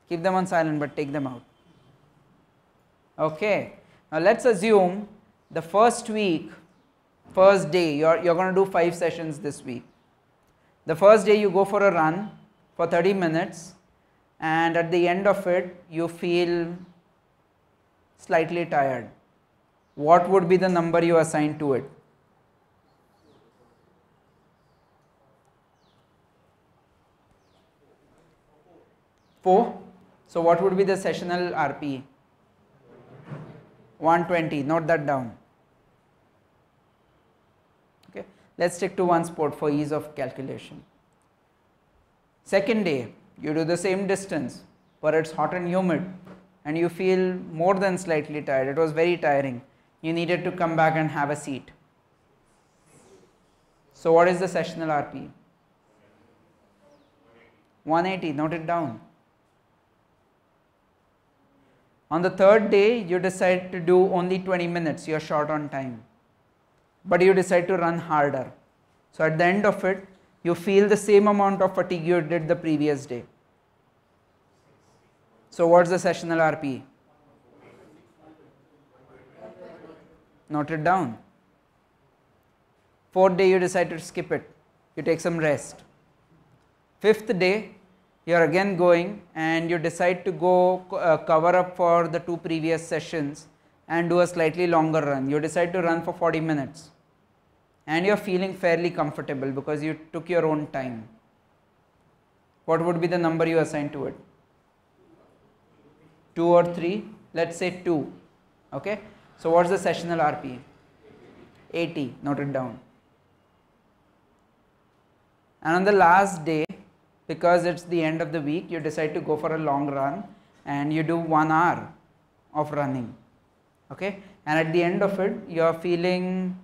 S1: Keep them on silent but take them out. Okay, now let's assume the first day, you're going to do 5 sessions this week. The first day you go for a run for 30 minutes and at the end of it you feel slightly tired. What would be the number you assign to it? 4. So what would be the sessional RPE? 120, note that down. Okay, let's stick to one sport for ease of calculation. Second day, you do the same distance, but it's hot and humid and you feel more than slightly tired. It was very tiring. You needed to come back and have a seat. So what is the sessional RPE? 180, note it down. On the third day, you decide to do only 20 minutes, you are short on time. But you decide to run harder. So at the end of it, you feel the same amount of fatigue you did the previous day. So what's the sessional RPE? Note it down. Fourth day, you decide to skip it. You take some rest. Fifth day, you are again going and you decide to go cover up for the 2 previous sessions and do a slightly longer run. You decide to run for 40 minutes and you are feeling fairly comfortable because you took your own time. What would be the number you assign to it? 2 or 3? let's say 2. Okay, so what's the sessional RPE? 80, note it down. And on the last day, because it's the end of the week, you decide to go for a long run and you do 1 hour of running. Okay, and at the end of it, you are feeling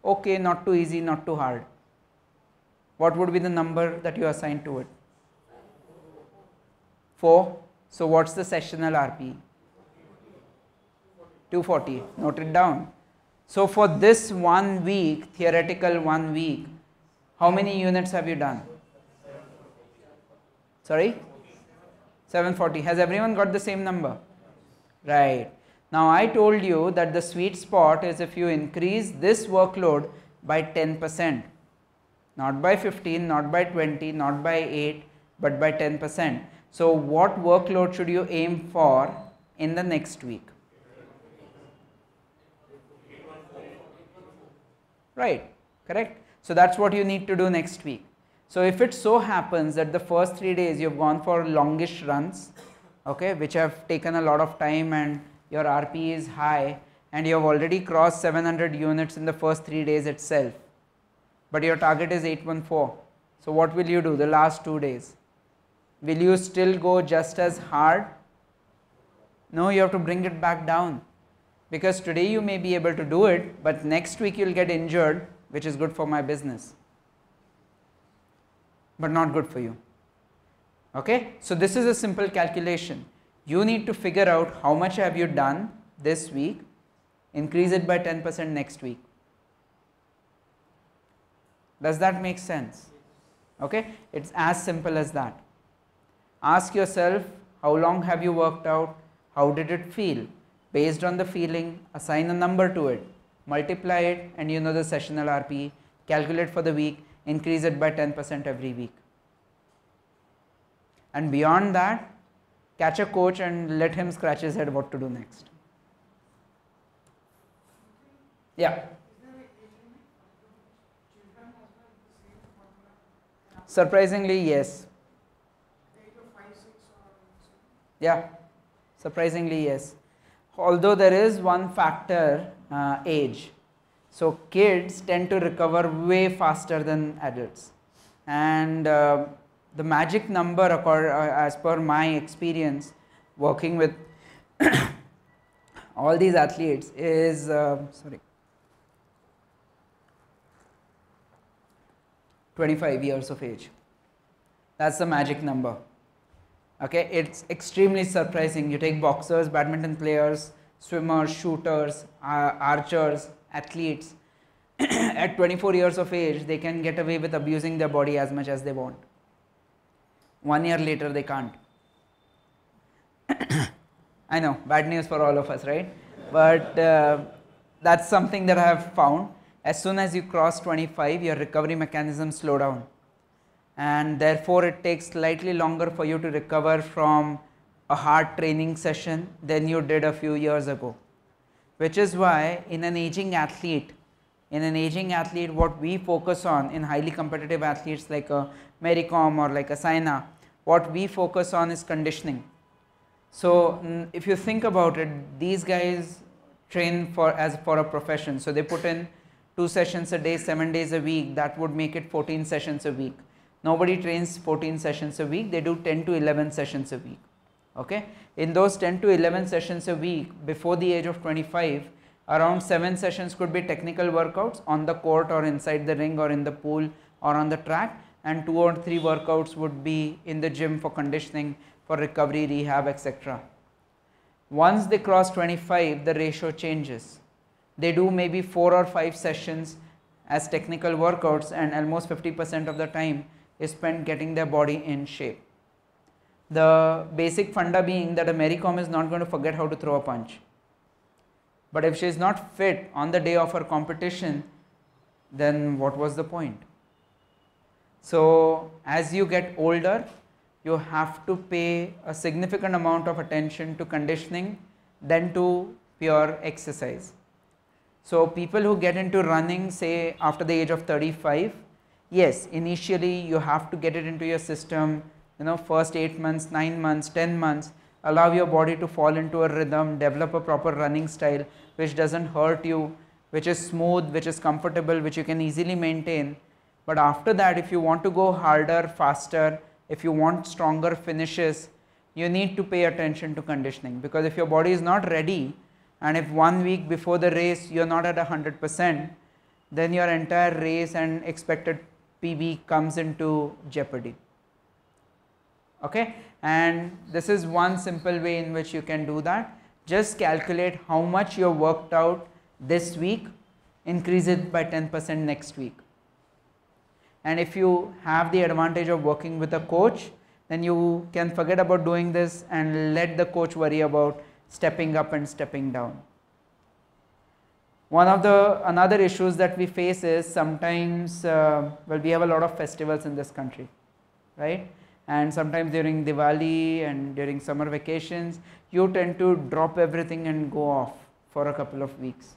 S1: okay, not too easy, not too hard. What would be the number that you assign to it? 4. So what's the sessional RPE? 240, note it down. So for this 1 week, theoretical 1 week, how many units have you done? Sorry? 740. Has everyone got the same number? Right. Now I told you that the sweet spot is if you increase this workload by 10%. Not by 15, not by 20, not by 8, but by 10%. So what workload should you aim for in the next week? Right, correct. So that's what you need to do next week. So if it so happens that the first 3 days you've gone for longish runs, okay, which have taken a lot of time and your RPE is high and you have already crossed 700 units in the first 3 days itself, but your target is 814. So what will you do the last 2 days? Will you still go just as hard? No, you have to bring it back down, because today you may be able to do it, but next week you will get injured, which is good for my business, but not good for you. Okay, so this is a simple calculation. You need to figure out how much have you done this week, increase it by 10% next week. Does that make sense? Okay, it's as simple as that. Ask yourself, how long have you worked out? How did it feel? Based on the feeling, assign a number to it, multiply it, and you know the sessional RPE, calculate for the week, increase it by 10% every week. And beyond that, catch a coach and let him scratch his head what to do next. Yeah. Surprisingly, yes. Yeah, surprisingly, yes. Although there is one factor, age. So kids tend to recover way faster than adults. And the magic number, as per my experience working with all these athletes, is 25 years of age. That's the magic number. Okay, it's extremely surprising. You take boxers, badminton players, swimmers, shooters, archers, athletes. At 24 years of age, they can get away with abusing their body as much as they want. 1 year later, they can't. I know, bad news for all of us, right? But that's something that I have found. As soon as you cross 25, your recovery mechanisms slow down. And therefore, it takes slightly longer for you to recover from a hard training session than you did a few years ago. Which is why in an aging athlete, what we focus on in highly competitive athletes like a Mary Kom or like a Saina, what we focus on is conditioning. So if you think about it, these guys train for a profession. So they put in 2 sessions a day, 7 days a week. That would make it 14 sessions a week. Nobody trains 14 sessions a week, they do 10 to 11 sessions a week. Okay? In those 10 to 11 sessions a week, before the age of 25, around 7 sessions could be technical workouts on the court or inside the ring or in the pool or on the track, and 2 or 3 workouts would be in the gym for conditioning, for recovery, rehab, etc. Once they cross 25, the ratio changes. They do maybe 4 or 5 sessions as technical workouts, and almost 50% of the time is spent getting their body in shape. The basic funda being that a Mary Kom is not going to forget how to throw a punch. But if she is not fit on the day of her competition, then what was the point? So as you get older, you have to pay a significant amount of attention to conditioning than to pure exercise. So people who get into running, say after the age of 35, yes, initially you have to get it into your system, first 8 months, 9 months, 10 months, allow your body to fall into a rhythm, develop a proper running style which doesn't hurt you, which is smooth, which is comfortable, which you can easily maintain. But after that, if you want to go harder, faster, if you want stronger finishes, you need to pay attention to conditioning, because if your body is not ready and if 1 week before the race you are not at 100%, then your entire race and expected PB comes into jeopardy. Okay, and this is one simple way in which you can do that. Just calculate how much you have worked out this week, increase it by 10% next week. And if you have the advantage of working with a coach, then you can forget about doing this and let the coach worry about stepping up and stepping down. Another issues that we face is sometimes, well, we have a lot of festivals in this country, right? And sometimes during Diwali and during summer vacations, you tend to drop everything and go off for a couple of weeks.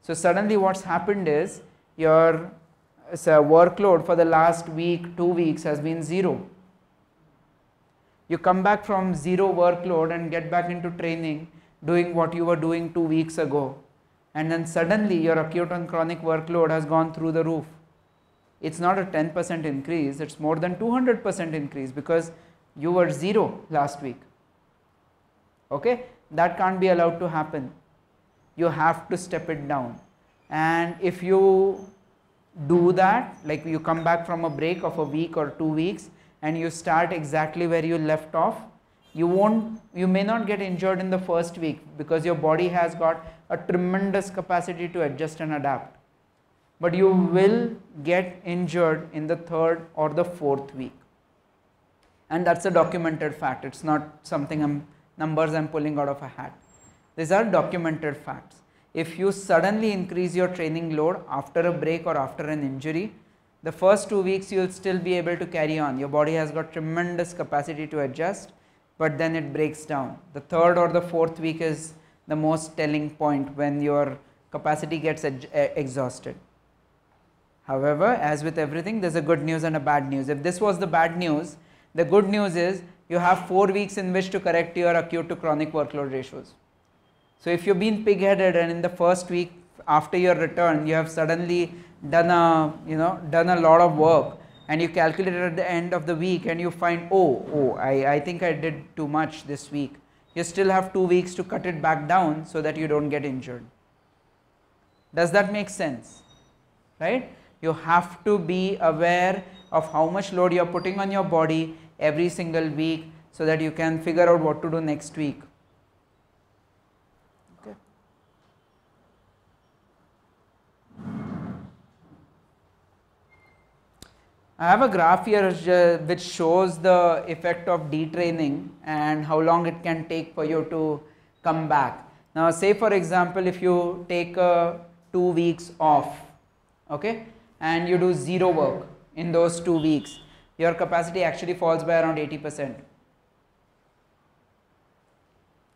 S1: So suddenly what's happened is your workload for the last week, 2 weeks has been 0. You come back from 0 workload and get back into training, doing what you were doing 2 weeks ago. And then suddenly your acute and chronic workload has gone through the roof. It's not a 10% increase, it's more than 200% increase, because you were 0 last week. Okay, that can't be allowed to happen. You have to step it down. And if you do that, like you come back from a break of a week or 2 weeks and you start exactly where you left off, you may not get injured in the first week, because your body has got a tremendous capacity to adjust and adapt. But you will get injured in the 3rd or the 4th week. And that's a documented fact. It's not something numbers I'm pulling out of a hat. These are documented facts. If you suddenly increase your training load after a break or after an injury, the first 2 weeks you will still be able to carry on. Your body has got tremendous capacity to adjust, but then it breaks down. The 3rd or the 4th week is the most telling point, when your capacity gets exhausted. However, as with everything, there is a good news and a bad news. If this was the bad news, the good news is you have 4 weeks in which to correct your acute to chronic workload ratios. So if you've been pig-headed and in the first week after your return you have suddenly done a lot of work, and you calculate at the end of the week and you find, I think I did too much this week, you still have 2 weeks to cut it back down so that you don't get injured. Does that make sense? Right? You have to be aware of how much load you are putting on your body every single week so that you can figure out what to do next week. Okay. I have a graph here which shows the effect of detraining and how long it can take for you to come back. Now say for example, if you take 2 weeks off, okay, and you do 0 work in those 2 weeks, your capacity actually falls by around 80%.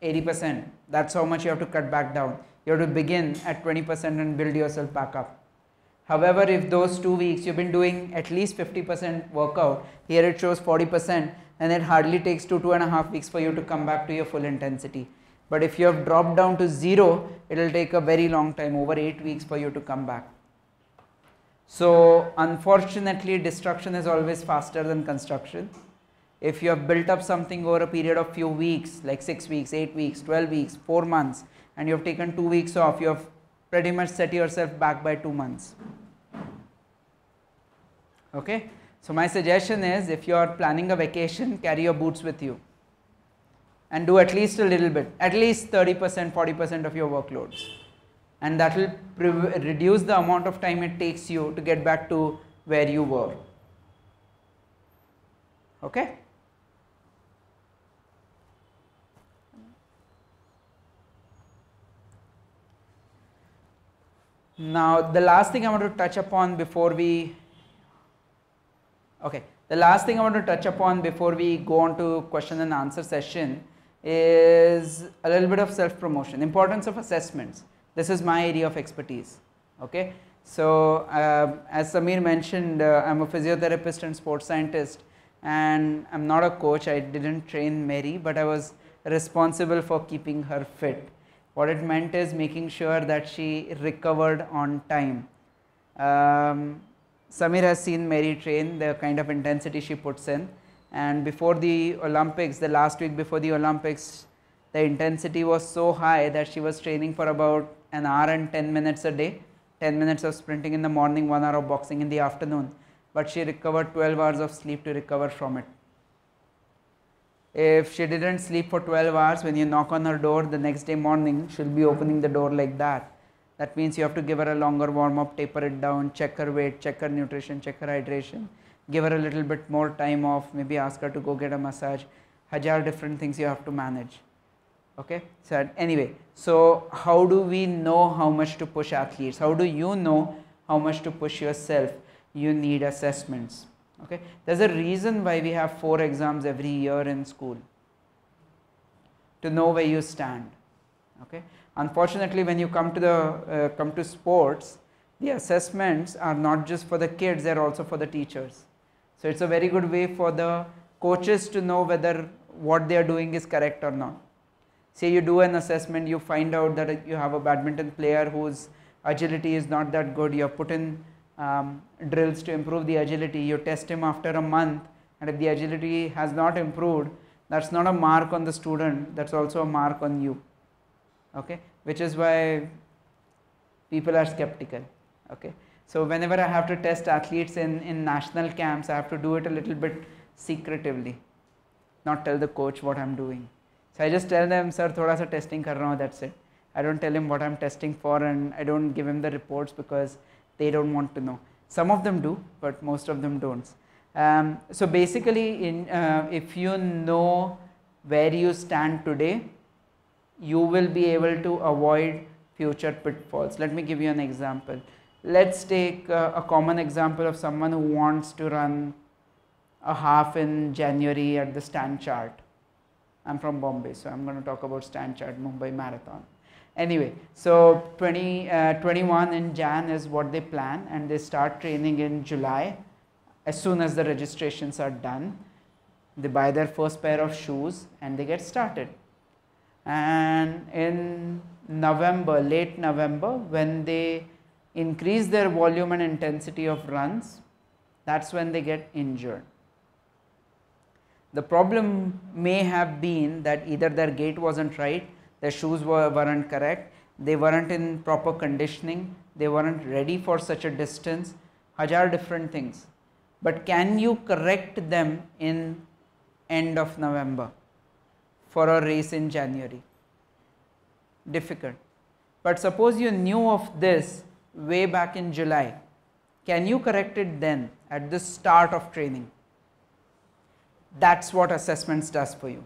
S1: 80%, that's how much you have to cut back down. You have to begin at 20% and build yourself back up. However, if those 2 weeks you've been doing at least 50% workout, here it shows 40%, and it hardly takes 2.5 weeks for you to come back to your full intensity. But if you have dropped down to 0, it will take a very long time, over 8 weeks for you to come back. So unfortunately, destruction is always faster than construction. If you have built up something over a period of few weeks, like 6 weeks, 8 weeks, 12 weeks, 4 months, and you have taken 2 weeks off, you have pretty much set yourself back by 2 months. Okay, so my suggestion is, if you are planning a vacation, carry your boots with you and do at least a little bit, at least 30%, 40% of your workloads, and that will reduce the amount of time it takes you to get back to where you were. Okay. Now the last thing I want to touch upon before we go on to question and answer session is a little bit of self-promotion, importance of assessments. This is my area of expertise. Okay, so as Samir mentioned, I'm a physiotherapist and sports scientist, and I'm not a coach. I didn't train Mary, but I was responsible for keeping her fit. What it meant is making sure that she recovered on time. Samir has seen Mary train, the kind of intensity she puts in, and before the Olympics, the last week before the Olympics, the intensity was so high that she was training for about an hour and 10 minutes a day, 10 minutes of sprinting in the morning, 1 hour of boxing in the afternoon, but she recovered 12 hours of sleep to recover from it. If she didn't sleep for 12 hours, when you knock on her door the next day morning, she'll be opening the door like that. That means you have to give her a longer warm up, taper it down, check her weight, check her nutrition, check her hydration, give her a little bit more time off, maybe ask her to go get a massage, hajar different things you have to manage. Okay, so anyway, so how do we know how much to push athletes? How do you know how much to push yourself? You need assessments. Okay, there's a reason why we have 4 exams every year in school, to know where you stand. Okay, unfortunately, when you come to sports, the assessments are not just for the kids; they're also for the teachers. So it's a very good way for the coaches to know whether what they are doing is correct or not. Say you do an assessment, you find out that you have a badminton player whose agility is not that good. You have put in drills to improve the agility. You test him after a month, and if the agility has not improved, that's not a mark on the student, that's also a mark on you. Okay, which is why people are skeptical. Okay, so whenever I have to test athletes in national camps, I have to do it a little bit secretively, not tell the coach what I'm doing. So I just tell them, sir, thoda sa testing kar raha hu, that's it. I don't tell him what I'm testing for, and I don't give him the reports because they don't want to know. Some of them do, but most of them don't. So basically, if you know where you stand today, you will be able to avoid future pitfalls. Let me give you an example. Let's take a common example of someone who wants to run a half in January at the stand chart. I'm from Bombay, so I'm going to talk about stand chart Mumbai Marathon. Anyway, so 21 in Jan is what they plan, and they start training in July. As soon as the registrations are done, they buy their first pair of shoes and they get started. And in November, late November, when they increase their volume and intensity of runs, that's when they get injured. The problem may have been that either their gait wasn't right, their shoes weren't correct, they weren't in proper conditioning, they weren't ready for such a distance, hajar different things. But can you correct them in end of November for a race in January? Difficult. But suppose you knew of this way back in July, can you correct it then at the start of training? That's what assessments does for you.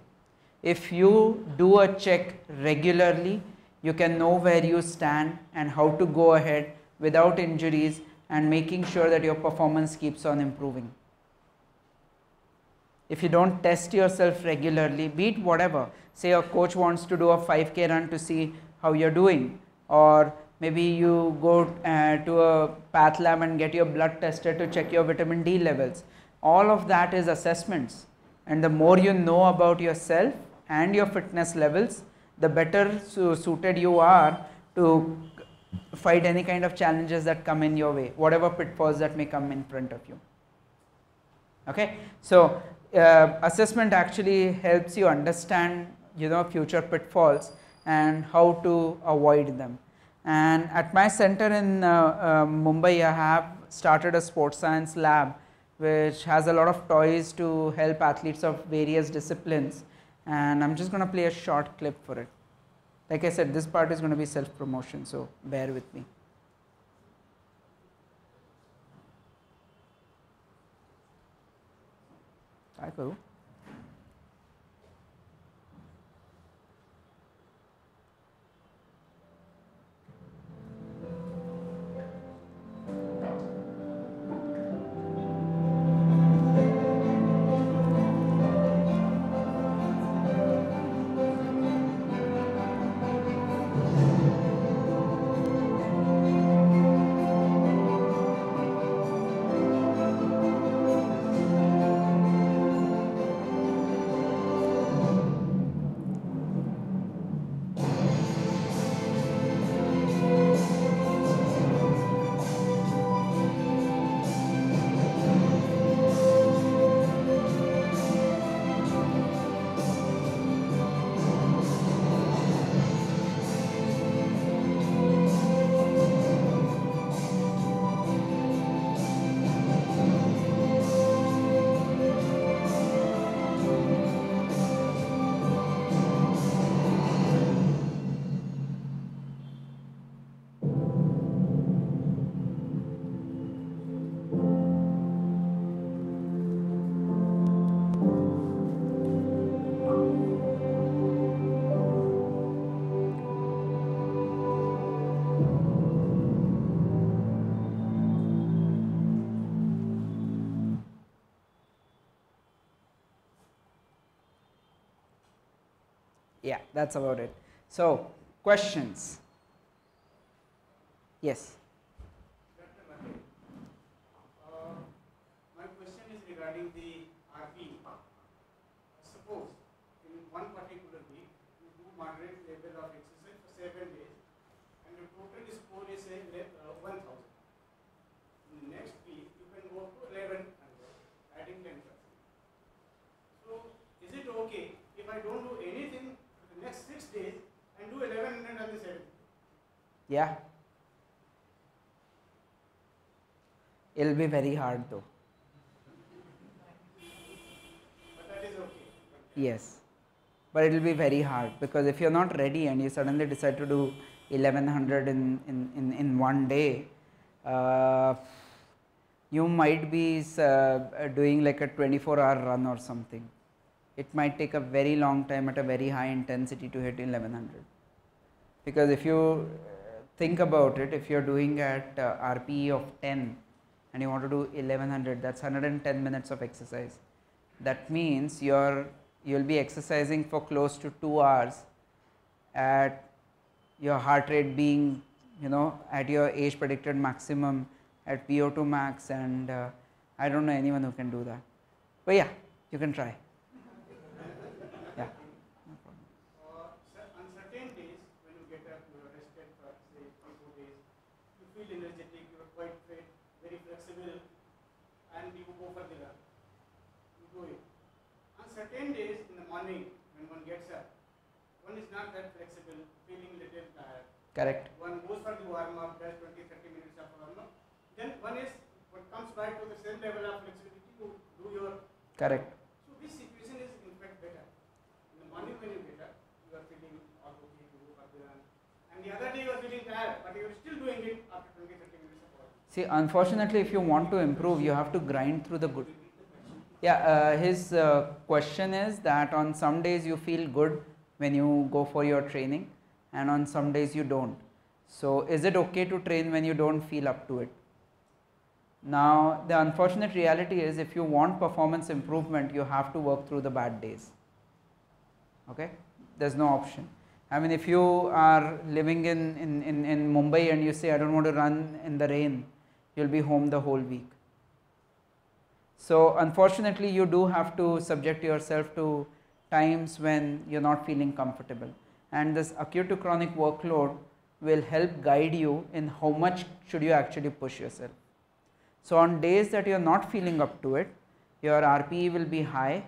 S1: If you do a check regularly, you can know where you stand and how to go ahead without injuries and making sure that your performance keeps on improving. If you don't test yourself regularly, be it whatever, say a coach wants to do a 5K run to see how you're doing, or maybe you go to a path lab and get your blood tested to check your vitamin D levels. All of that is assessments, and the more you know about yourself and your fitness levels, the better suited you are to fight any kind of challenges that come in your way, whatever pitfalls that may come in front of you. Okay, so assessment actually helps you understand, future pitfalls and how to avoid them. And at my center in Mumbai, I have started a sports science lab which has a lot of toys to help athletes of various disciplines, and I'm just going to play a short clip for it. Like I said, this part is going to be self-promotion, so bear with me. काय करूं? Yeah, that's about it. So, questions? Yes.
S2: Dr. Mate, my question is regarding the RP. Suppose in one particular week you do moderate level of exercise for 7 days and your total score is say 1000. Next week you can go to 1100, adding 10%. So is it okay if I don't do anything for the next 6 days and do 1100 on the 7th?
S1: Yeah. It'll be very hard though.
S2: But that is okay.
S1: Yes. But it will be very hard because if you're not ready and you suddenly decide to do 1100 in one day, you might be doing like a 24-hour run or something. It might take a very long time at a very high intensity to hit 1100. Because if you think about it, if you're doing at RPE of 10 and you want to do 1100, that's 110 minutes of exercise. That means you'll be exercising for close to 2 hours at your heart rate being, at your age predicted maximum at Vo2 max, and I don't know anyone who can do that. But yeah, you can try. Yeah. No problem.
S2: On certain days when you get up, you are rested for say 3-4 days, you feel energetic, you are quite fit, very flexible, and you go for the run. You do it. On certain days in the morning when one gets up, one is not that flexible, feeling little tired.
S1: Correct.
S2: One goes for the warm up, does 20-30 minutes of warm up. Then one is what comes back to the same level of flexibility to do your.
S1: Correct.
S2: So this situation is in fact better. In the morning when you get up, you are feeling all okay to go for the run. And the other day you are feeling tired, but you are still doing it after 20-30 minutes of work.
S1: See, unfortunately, if you want to improve, you have to grind through the good. Yeah, his question is that on some days you feel good when you go for your training, and on some days you don't. So, is it okay to train when you don't feel up to it? Now, the unfortunate reality is if you want performance improvement, you have to work through the bad days. Okay? There's no option. I mean, if you are living in Mumbai and you say, I don't want to run in the rain, you'll be home the whole week. So, unfortunately, you do have to subject yourself to times when you're not feeling comfortable. And this acute to chronic workload will help guide you in how much should you actually push yourself. So, on days that you are not feeling up to it, your RPE will be high,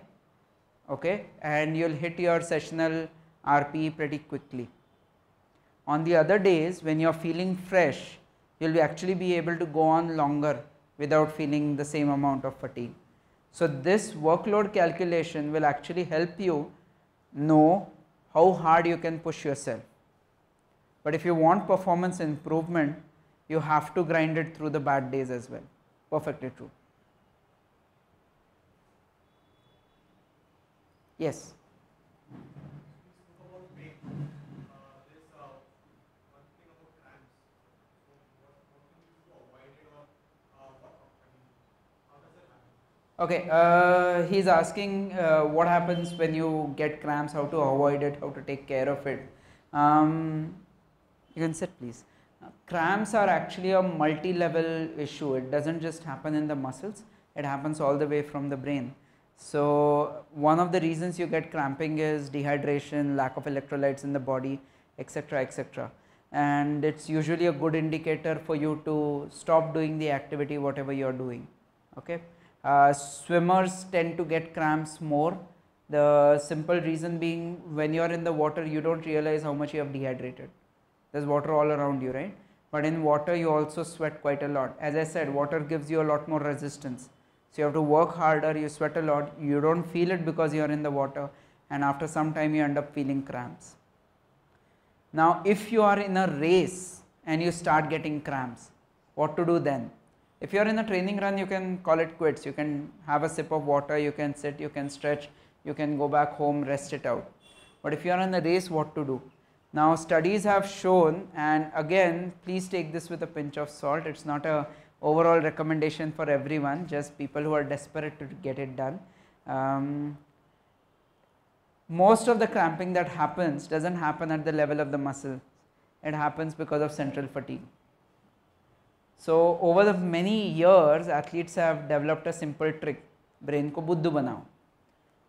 S1: okay, and you will hit your sessional RPE pretty quickly. On the other days when you are feeling fresh, you will actually be able to go on longer without feeling the same amount of fatigue. So, this workload calculation will actually help you know how hard you can push yourself. But if you want performance improvement, you have to grind it through the bad days as well. Perfectly true. Yes. Okay, he's asking what happens when you get cramps, how to avoid it, how to take care of it. You can sit please. Cramps are actually a multi-level issue. It doesn't just happen in the muscles, it happens all the way from the brain. So, one of the reasons you get cramping is dehydration, lack of electrolytes in the body, etc., etc. And it's usually a good indicator for you to stop doing the activity whatever you are doing. Okay. Swimmers tend to get cramps more. The simple reason being, when you are in the water, you don't realize how much you have dehydrated. There's water all around you, right? But in water, you also sweat quite a lot. As I said, water gives you a lot more resistance. So you have to work harder, you sweat a lot, you don't feel it because you are in the water, and after some time you end up feeling cramps. Now, if you are in a race and you start getting cramps, what to do then? If you are in a training run, you can call it quits. You can have a sip of water, you can sit, you can stretch, you can go back home, rest it out. But if you are in a race, what to do? Now, studies have shown, and again, please take this with a pinch of salt. It's not a overall recommendation for everyone, just people who are desperate to get it done. most of the cramping that happens doesn't happen at the level of the muscle, it happens because of central fatigue. So over the many years, athletes have developed a simple trick, brain ko buddhu banao.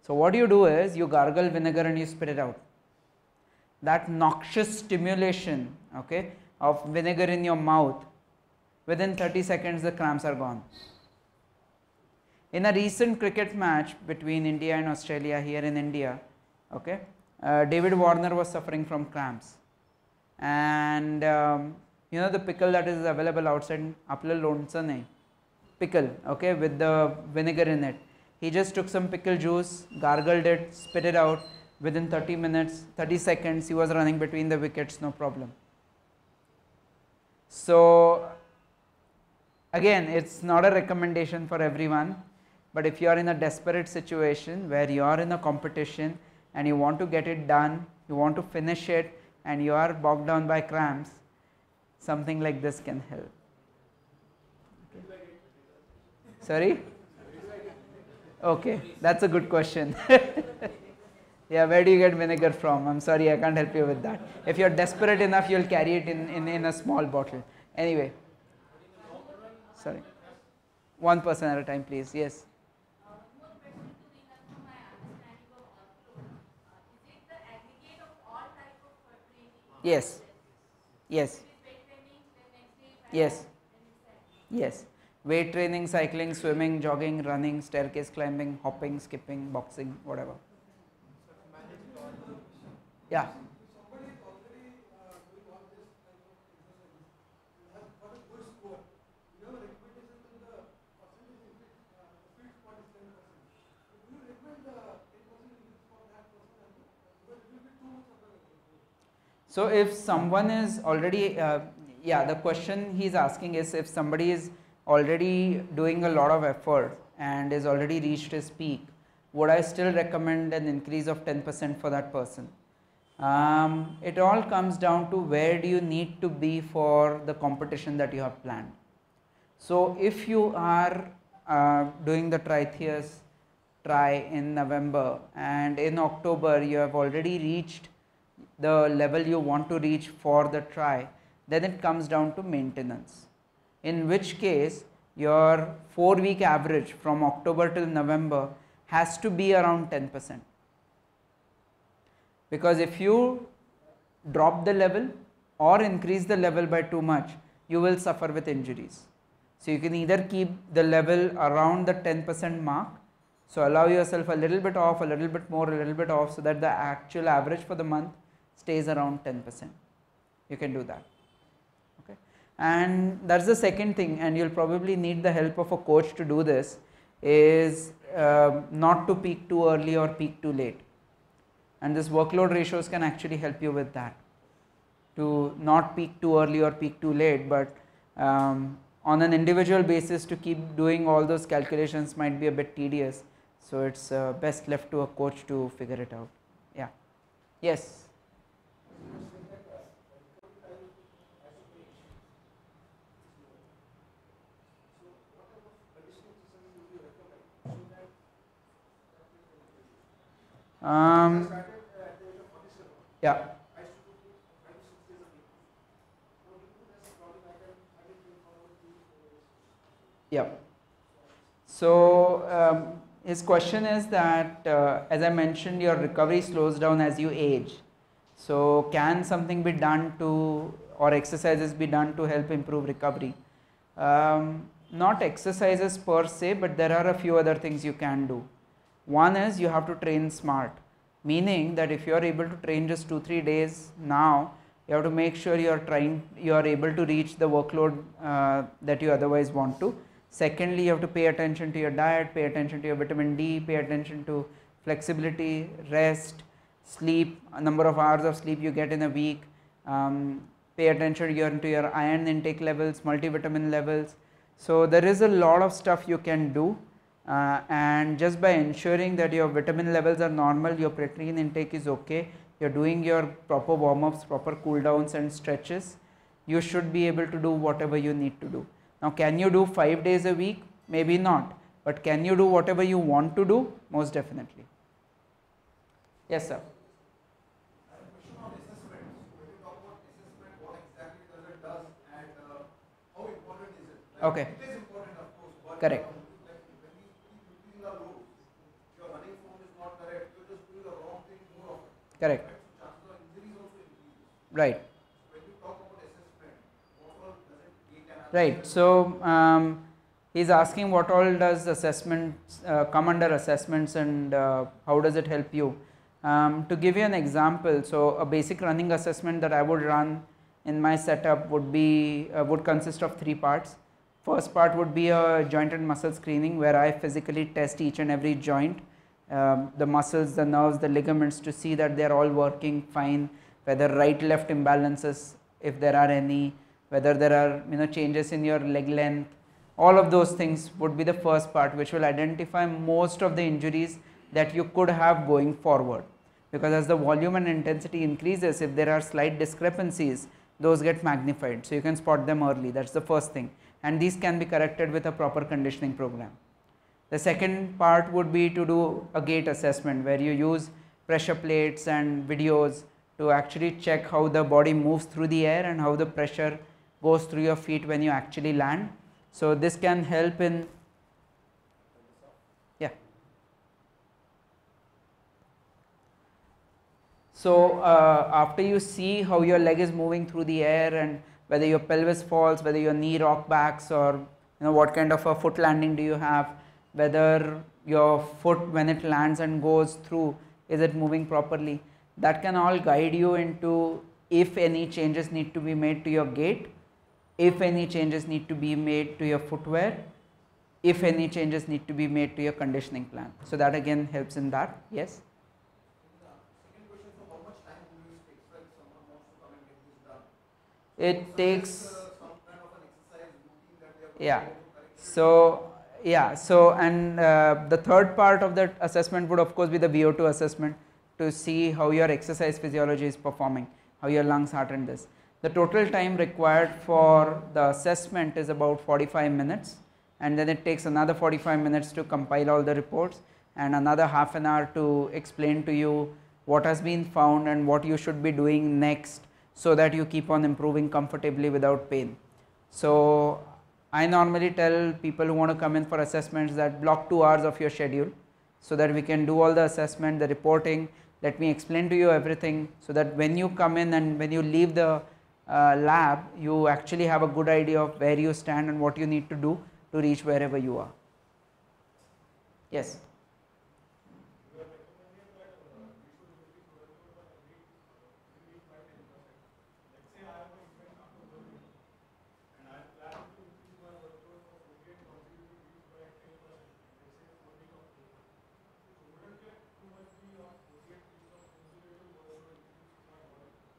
S1: So what you do is you gargle vinegar and you spit it out. That noxious stimulation, okay, of vinegar in your mouth, within 30 seconds the cramps are gone. In a recent cricket match between India and Australia here in India, okay, David Warner was suffering from cramps, and you know the pickle that is available outside, आपलं लोणचं नाही, pickle, okay, with the vinegar in it. He just took some pickle juice, gargled it, spit it out. Within 30 minutes, 30 seconds, he was running between the wickets, no problem. So again, it's not a recommendation for everyone, but if you are in a desperate situation where you are in a competition and you want to get it done, you want to finish it, and you are bogged down by cramps, something like this can help. Okay. Sorry? Okay, that's a good question. Yeah, where do you get vinegar from? I'm sorry, I can't help you with that. If you're desperate enough, you'll carry it in a small bottle. Anyway, sorry. One person at a time, please. Yes.
S3: One more question to bring us from my understanding of workload. Is it the aggregate of all type of training?
S1: Yes. Yes.
S3: It is weight training, then next day,
S1: Yes.
S3: and exercise.
S1: Yes. Weight training, cycling, swimming, jogging, running, staircase climbing, hopping, skipping, boxing, whatever. Yeah.
S2: Somebody is already doing all this type of exercises and has got a good score. You have a recommendation to the percentage increase, the sweet spot is 10%. So do you recommend the 10% increase for that person as well? Because it will be too much of a.
S1: So if someone is already, yeah, the question he's asking is if somebody is already doing a lot of effort and is already reached his peak, would I still recommend an increase of 10% for that person? It all comes down to where do you need to be for the competition that you have planned. So if you are doing the Tritheus try in November and in October you have already reached the level you want to reach for the try, then it comes down to maintenance. In which case your 4-week average from October till November has to be around 10%. Because if you drop the level or increase the level by too much, you will suffer with injuries. So you can either keep the level around the 10% mark, so allow yourself a little bit off, a little bit more, a little bit off, so that the actual average for the month stays around 10%. You can do that. Okay. And that's the second thing, and you'll probably need the help of a coach to do this, is not to peak too early or peak too late. And this workload ratios can actually help you with that, to not peak too early or peak too late, but on an individual basis to keep doing all those calculations might be a bit tedious, so it's best left to a coach to figure it out. Yeah. Yes. Yeah. Yeah. So his question is that as I mentioned, your recovery slows down as you age. So can something be done to, or exercises be done to help improve recovery? Not exercises per se, but there are a few other things you can do. One is you have to train smart, meaning that if you are able to train just 2-3 days now, you have to make sure you are able to reach the workload that you otherwise want to. Secondly, you have to pay attention to your diet, pay attention to your vitamin D, pay attention to flexibility, rest, sleep, a number of hours of sleep you get in a week, pay attention to your iron intake levels, multivitamin levels. So there is a lot of stuff you can do, and just by ensuring that your vitamin levels are normal, your protein intake is okay, you are doing your proper warm-ups, proper cool downs and stretches, you should be able to do whatever you need to do. Now can you do 5 days a week? Maybe not, but can you do whatever you want to do? Most definitely. Yes, sir.
S4: I have a question on assessment. So when you talk about assessment, what exactly does it does and how important is it? Like,
S1: Okay.
S4: it is important, of course, but
S1: Correct.
S4: like when you keep repeating the load, your running form is not correct. You're just doing the wrong thing more often.
S1: Correct.
S4: Right? So chances of injuries also increase.
S1: Right.
S4: So when you talk about assessment, what all does it take and
S1: Right. So he's asking what all does assessments come under assessments, and how does it help you? To give you an example, so a basic running assessment that I would run in my setup would be would consist of 3 parts. First part would be a joint and muscle screening, where I physically test each and every joint, the muscles, the nerves, the ligaments, to see that they are all working fine, whether right left imbalances, if there are any, whether there are changes in your leg length. All of those things would be the first part, which will identify most of the injuries that you could have going forward, because as the volume and intensity increases, if there are slight discrepancies, those get magnified. So you can spot them early. That's the first thing, and these can be corrected with a proper conditioning program. The second part would be to do a gait assessment, where you use pressure plates and videos to actually check how the body moves through the air and how the pressure goes through your feet when you actually land. So this can help in, yeah. So after you see how your leg is moving through the air, and whether your pelvis falls, whether your knee rock backs, or what kind of a foot landing do you have, whether your foot when it lands and goes through, is it moving properly, that can all guide you into if any changes need to be made to your gait, if any changes need to be made to your footwear, if any changes need to be made to your conditioning plan. So that again helps in that. Yes.
S4: second question, so how much time do you take if someone wants to come and get this done?
S1: It takes
S4: Some kind of an exercise routine that they are
S1: yeah.
S4: going to correct it.
S1: So yeah, so and the third part of that assessment would of course be the Vo2 assessment, to see how your exercise physiology is performing, how your lungs, heart and this. The total time required for the assessment is about 45 minutes, and then it takes another 45 minutes to compile all the reports, and another half an hour to explain to you what has been found and what you should be doing next, so that you keep on improving comfortably without pain. So I normally tell people who want to come in for assessments that block 2 hours of your schedule, so that we can do all the assessment, the reporting, let me explain to you everything, so that when you come in and when you leave the lab, you actually have a good idea of where you stand and what you need to do to reach wherever you are. Yes.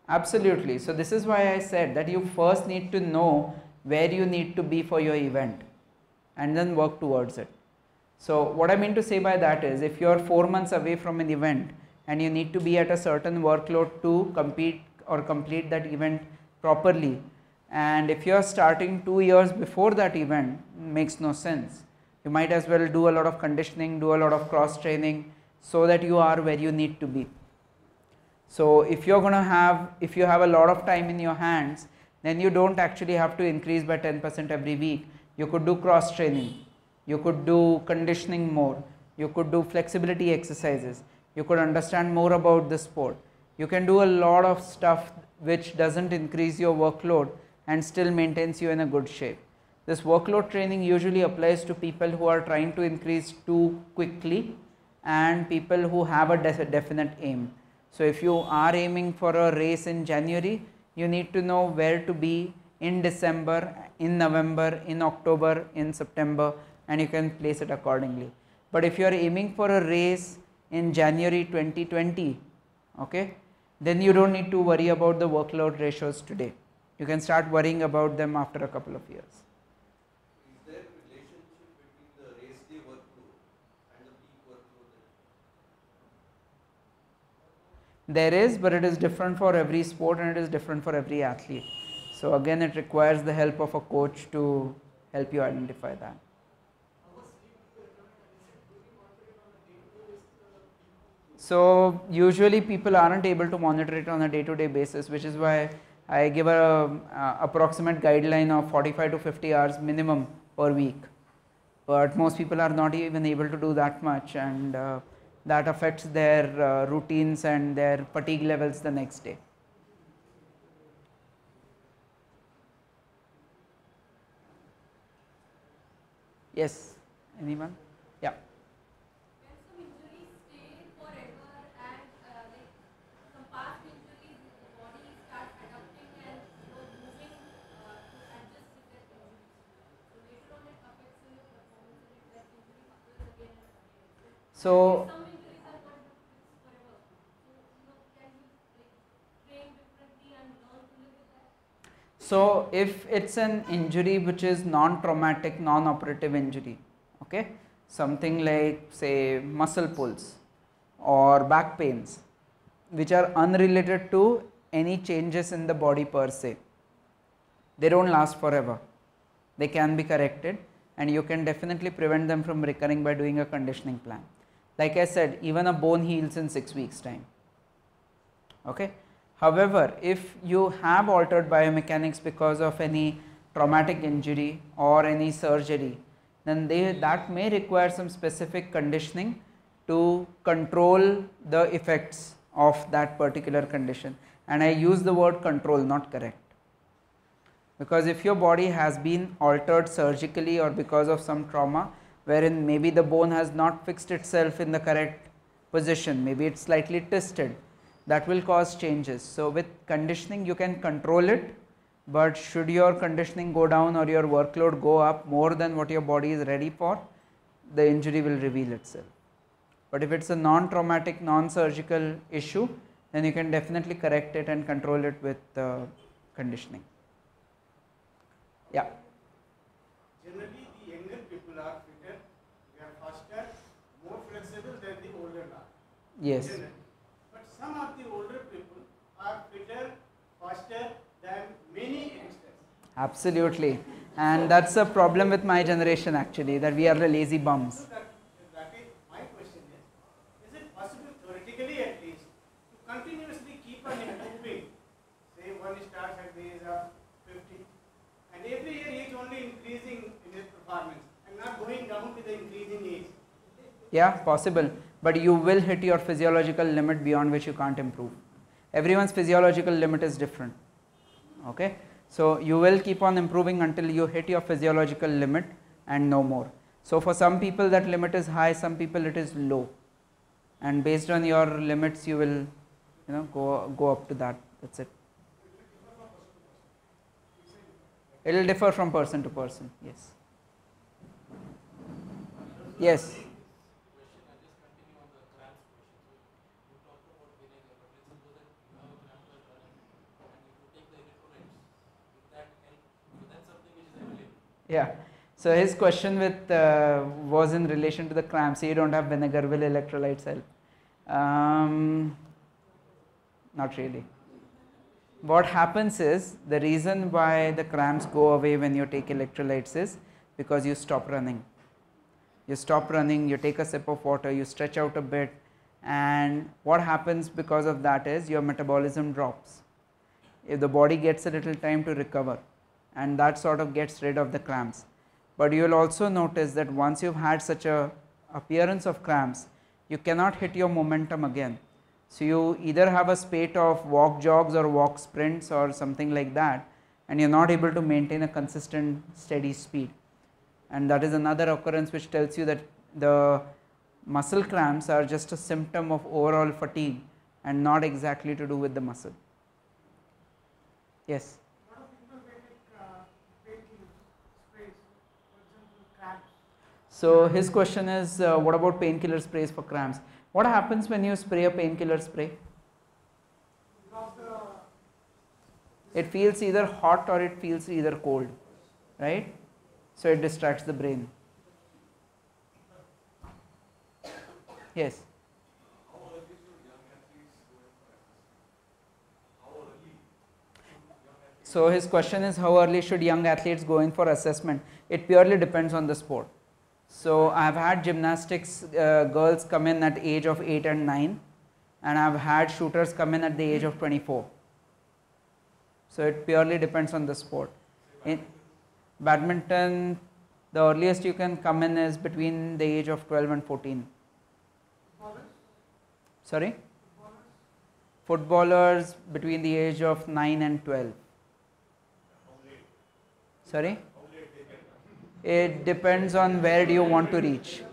S1: Absolutely. So this is why I said that you first need to know where you need to be for your event, and then work towards it. So what I mean to say by that is, if you are 4 months away from an event and you need to be at a certain workload to compete or complete that event properly, and if you are starting 2 years before that event, makes no sense. You might as well do a lot of conditioning, do a lot of cross training, so that you are where you need to be. So if you're going to have, if you have a lot of time in your hands, then you don't actually have to increase by 10% every week. You could do cross training, you could do conditioning more, you could do flexibility exercises, you could understand more about the sport. You can do a lot of stuff which doesn't increase your workload and still maintains you in a good shape. This workload training usually applies to people who are trying to increase too quickly and people who have a definite aim. So if you are aiming for a race in January, you need to know where to be in December, in November, in October, in September, and you can place it accordingly. But if you are aiming for a race in January 2020, okay, then you don't need to worry about the workload ratios today. You can start worrying about them after a couple of years.
S4: Is there a relationship between the race day workload and the peak workload?
S1: There is, but it is different for every sport and it is different for every athlete. So again, it requires the help of a coach to help you identify that. So usually people aren't able to monitor it on a day-to-day basis, which is why I give a approximate guideline of 45 to 50 hours minimum per week. But most people are not even able to do that much, and that affects their routines and their fatigue levels the next day. Yes, anyone? Yeah.
S3: When some injuries stay forever and like some past injuries, the body starts adapting and moving to adjust with that injury. So later on it affects your performance and if that injury occurs again and again.
S1: So
S3: Some injuries are not fixed forever. So can you like train differently and learn to live with that?
S1: So if it's an injury which is non-traumatic, non-operative injury, okay, something like say muscle pulls or back pains, which are unrelated to any changes in the body per se, they don't last forever. They can be corrected, and you can definitely prevent them from recurring by doing a conditioning plan. Like I said, even a bone heals in 6 weeks time. Okay. However, if you have altered biomechanics because of any traumatic injury or any surgery, then that may require some specific conditioning to control the effects of that particular condition. And I use the word control, not correct. Because if your body has been altered surgically or because of some trauma, wherein maybe the bone has not fixed itself in the correct position, maybe it's slightly twisted, that will cause changes. So with conditioning you can control it, but should your conditioning go down or your workload go up more than what your body is ready for, the injury will reveal itself. But if it's a non-traumatic, non-surgical issue, then you can definitely correct it and control it with conditioning. Yeah.
S2: Generally, the younger people are fitter, they are faster, more flexible than the older are.
S1: Yes.
S2: Generally. But some of the older people are fitter, faster than many youngsters.
S1: Absolutely. And that's a problem with my generation actually, that we are the lazy bums.
S2: So that is my question is it possible theoretically at least to continuously keep on improving? Say one starts at the age of 50 and every year he is only increasing in his performance and not going down with the increasing age.
S1: Yeah, possible. But you will hit your physiological limit beyond which you can't improve. Everyone's physiological limit is different. Okay. So you will keep on improving until you hit your physiological limit and no more. So for some people that limit is high, some people it is low. And based on your limits you will go up to that. That's it. It will differ from person to person. Yes. Yes. Yeah. So his question with was in relation to the cramps. You don't have vinegar, will electrolytes help? Not really. What happens is, the reason why the cramps go away when you take electrolytes is because you stop running. You stop running, you take a sip of water, you stretch out a bit, and what happens because of that is your metabolism drops. If the body gets a little time to recover, and that sort of gets rid of the cramps. But you will also notice that once you've had such a appearance of cramps, you cannot hit your momentum again. So you either have a spate of walk jogs or walk sprints or something like that, and you're not able to maintain a consistent steady speed. And that is another occurrence which tells you that the muscle cramps are just a symptom of overall fatigue and not exactly to do with the muscle. Yes.
S2: A lot of people they take painkillers, sprays, for example, cramps.
S1: So his question is, what about painkiller sprays for cramps? What happens when you spray a painkiller spray? It feels either hot or it feels either cold, right? So it distracts the brain. Yes. So his question is, how early should young athletes go in for assessment? It purely depends on the sport. So I have had gymnastics girls come in at age of 8 and 9 and I've had shooters come in at the age of 24. So it purely depends on the sport. In badminton, the earliest you can come in is between the age of 12 and 14. Sorry? Footballers between the age of 9 and 12. Sorry? It depends on where do you want to reach.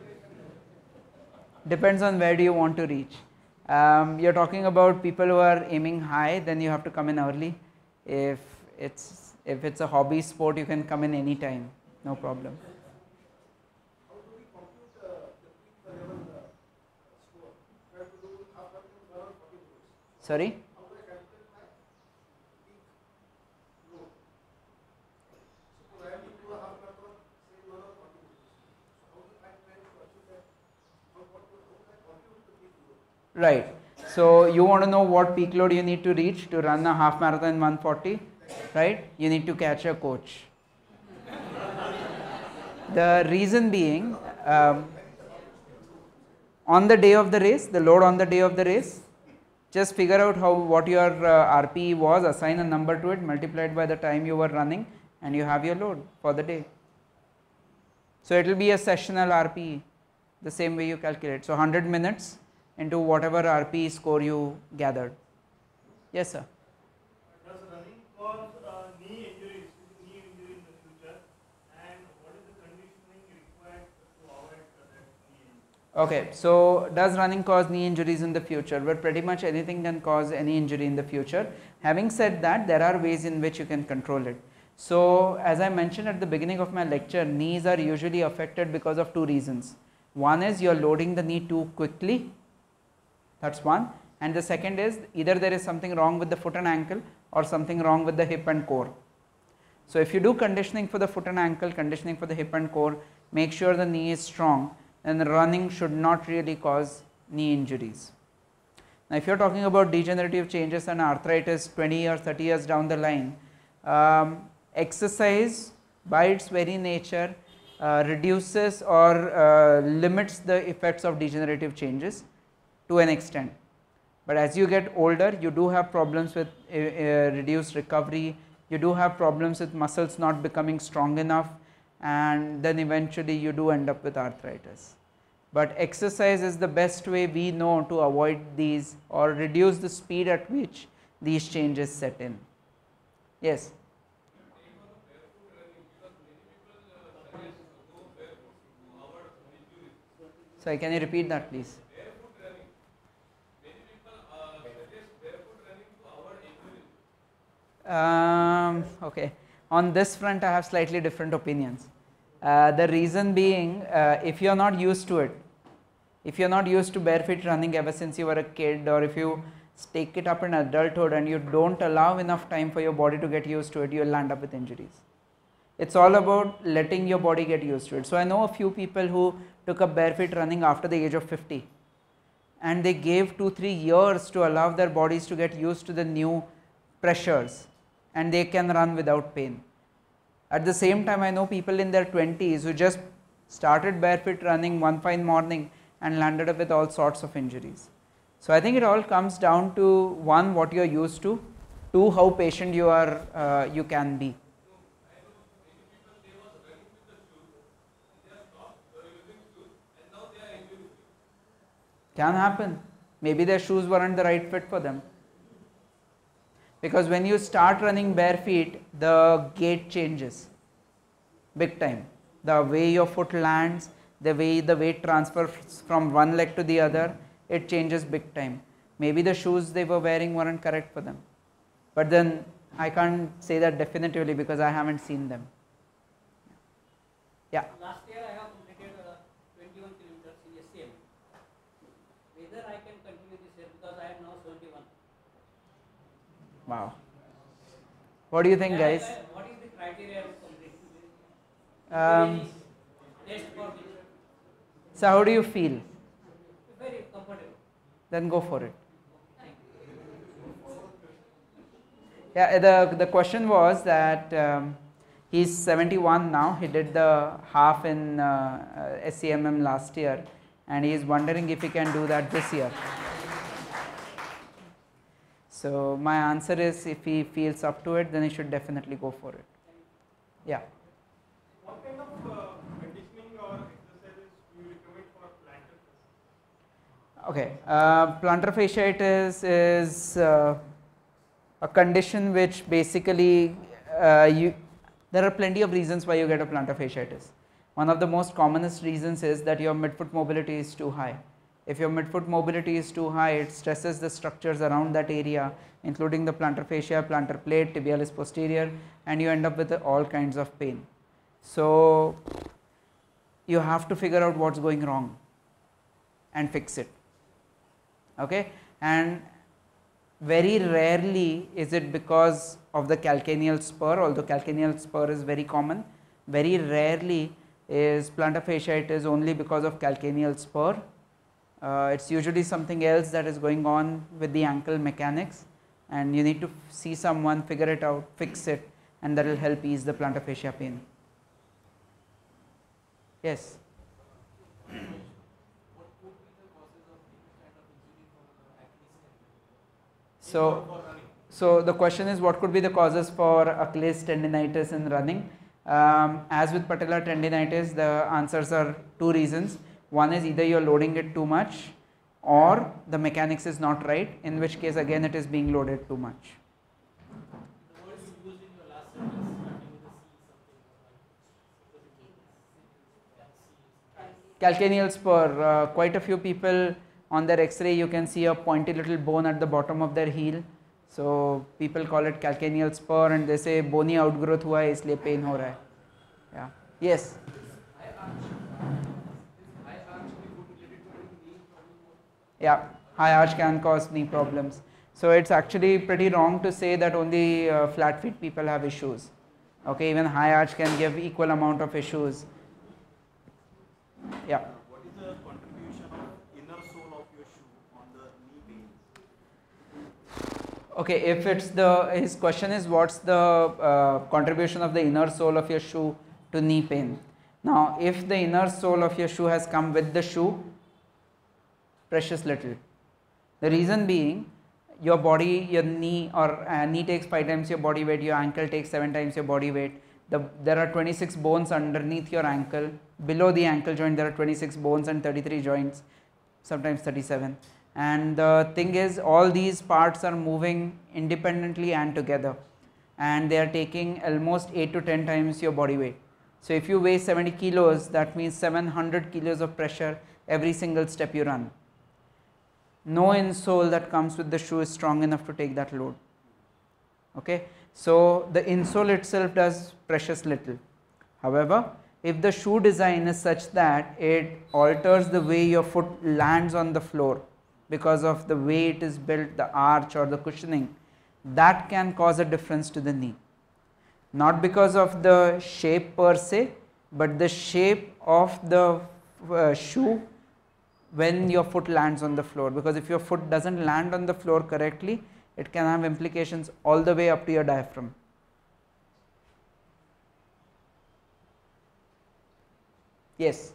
S1: Depends on where do you want to reach. You're talking about people who are aiming high, then you have to come in early. If it's a hobby sport, you can come in any time, no problem.
S4: How do we compute the peak level score? We have to do half marathon around 40 minutes.
S1: Sorry?
S4: How do I calculate my peak load? Suppose I am to do a half marathon, say around 40 minutes. So how do I try to achieve that? How do I compute the peak load?
S1: Right. So you want to know what peak load you need to reach to run a half marathon in 140, right? You need to catch a coach. The reason being, on the day of the race, the load on the day of the race, just figure out what your RPE was, assign a number to it, multiply it by the time you were running, and you have your load for the day. So it will be a sessional RPE, the same way you calculate. So 100 minutes into whatever RPE score you gathered. Yes, sir.
S2: Does running cause knee injury in the future, and what is the conditioning required to avoid that knee injury?
S1: Okay, so does running cause knee injuries in the future? Well, pretty much anything can cause any injury in the future. Having said that, there are ways in which you can control it. So as I mentioned at the beginning of my lecture, knees are usually affected because of two reasons. One is you're loading the knee too quickly. That's one. And the second is either there is something wrong with the foot and ankle or something wrong with the hip and core. So if you do conditioning for the foot and ankle, conditioning for the hip and core, make sure the knee is strong, and running should not really cause knee injuries. Now if you are talking about degenerative changes and arthritis 20 or 30 years down the line, exercise by its very nature reduces or limits the effects of degenerative changes to an extent. But as you get older, you do have problems with reduced recovery, you do have problems with muscles not becoming strong enough, and then eventually you do end up with arthritis. But exercise is the best way we know to avoid these or reduce the speed at which these changes set in. Yes? Sorry, can you repeat that please? Okay, on this front I have slightly different opinions. The reason being, if you are not used to it, if you are not used to barefoot running ever since you were a kid, or if you take it up in adulthood and you don't allow enough time for your body to get used to it, you will land up with injuries. It's all about letting your body get used to it. So I know a few people who took up barefoot running after the age of 50, and they gave 2-3 years to allow their bodies to get used to the new pressures, and they can run without pain. At the same time, I know people in their 20s who just started barefoot running one fine morning and landed up with all sorts of injuries. So I think it all comes down to one, what you are used to, two, how patient you are, you can be. Can happen. Maybe their shoes weren't the right fit for them. Because when you start running bare feet, the gait changes big time. The way your foot lands, the way the weight transfers from one leg to the other, it changes big time. Maybe the shoes they were wearing weren't correct for them. But then I can't say that definitively because I haven't seen them. Yeah.
S5: Last year I have completed 21 kilometers in SCM. Whether I can continue this year because I am now 71.
S1: Wow. What do you think, guys?
S5: What is the criteria of completing this? Test for this.
S1: So how do you feel?
S5: Very comfortable.
S1: Then go for it.
S5: Thank you.
S1: Yeah, the question was that he's 71 now, he did the half in SCMM last year, and he is wondering if he can do that this year. So my answer is, if he feels up to it, then he should definitely go for it. Yeah.
S2: What kind of conditioning or exercises do you recommend for plantar fasciitis?
S1: Okay, plantar fasciitis is a condition which basically there are plenty of reasons why you get a plantar fasciitis. One of the most commonest reasons is that your midfoot mobility is too high. If your midfoot mobility is too high, it stresses the structures around that area, including the plantar fascia, plantar plate, tibialis posterior, and you end up with all kinds of pain. So you have to figure out what's going wrong and fix it. Okay, and very rarely is it because of the calcaneal spur, although calcaneal spur is very common. Very rarely is plantar fasciitis only because of calcaneal spur. It's usually something else that is going on with the ankle mechanics, and you need to see someone, figure it out, fix it, and that will help ease the plantar fascia pain. Yes? So the question is, what could be the causes for Achilles tendinitis in running? As with patellar tendinitis, the answers are two reasons. One is either you are loading it too much, or the mechanics is not right, in which case again it is being loaded too much.
S5: The word you used in your last sentence, starting with a C, something.
S1: Calcaneal spur, quite a few people on their x-ray you can see a pointy little bone at the bottom of their heel. So people call it calcaneal spur and they say bony outgrowth हुआ है इसलिए pain हो रहा है. Yeah. Yes. Yeah, high arch can cause knee problems. So it's actually pretty wrong to say that only flat feet people have issues. Okay, even high arch can give equal amount of issues. Yeah.
S6: What is the contribution of inner sole of your shoe on the knee pain?
S1: Okay, if it's his question is what's the contribution of the inner sole of your shoe to knee pain. Now, if the inner sole of your shoe has come with the shoe, precious little. The reason being, your body, your knee or knee takes 5 times your body weight, your ankle takes 7 times your body weight. There are 26 bones underneath your ankle. Below the ankle joint there are 26 bones and 33 joints, sometimes 37. And the thing is, all these parts are moving independently and together, and they are taking almost 8 to 10 times your body weight. So if you weigh 70 kilos, that means 700 kilos of pressure every single step you run. No insole that comes with the shoe is strong enough to take that load. Okay, so the insole itself does precious little. However, if the shoe design is such that it alters the way your foot lands on the floor because of the way it is built, the arch or the cushioning, that can cause a difference to the knee. Not because of the shape per se, but the shape of the shoe when your foot lands on the floor, because if your foot doesn't land on the floor correctly, it can have implications all the way up to your diaphragm. Yes.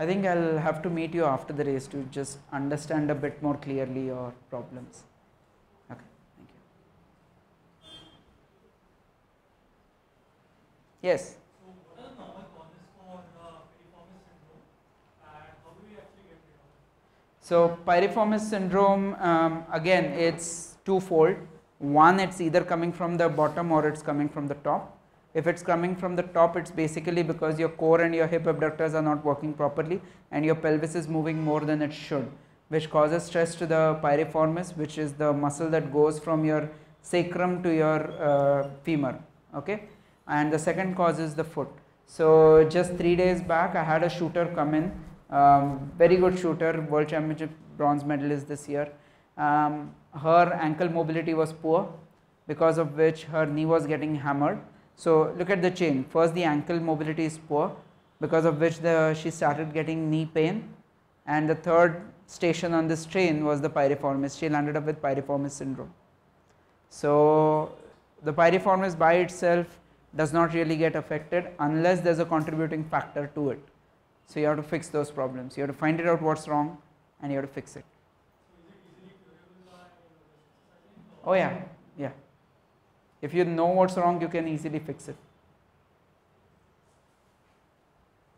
S1: I think I'll have to meet you after the race to just understand a bit more clearly your problems. Okay, thank you. Yes?
S7: So what are the normal causes for piriformis syndrome and how do we actually get rid of it?
S1: So piriformis syndrome, again it's twofold. One, it's either coming from the bottom or it's coming from the top. If it's coming from the top, it's basically because your core and your hip abductors are not working properly and your pelvis is moving more than it should, which causes stress to the piriformis, which is the muscle that goes from your sacrum to your femur. Okay, and the second cause is the foot. So just 3 days back I had a shooter come in, very good shooter, world championship bronze medalist this year. Her ankle mobility was poor, because of which her knee was getting hammered. So look at the chain. First the ankle mobility is poor, because of which she started getting knee pain, and the third station on this train was the piriformis. She landed up with piriformis syndrome. So the piriformis by itself does not really get affected unless there is a contributing factor to it. So you have to fix those problems. You have to find it out what's wrong and you have to fix it. Oh yeah, yeah. If you know what's wrong, you can easily fix it.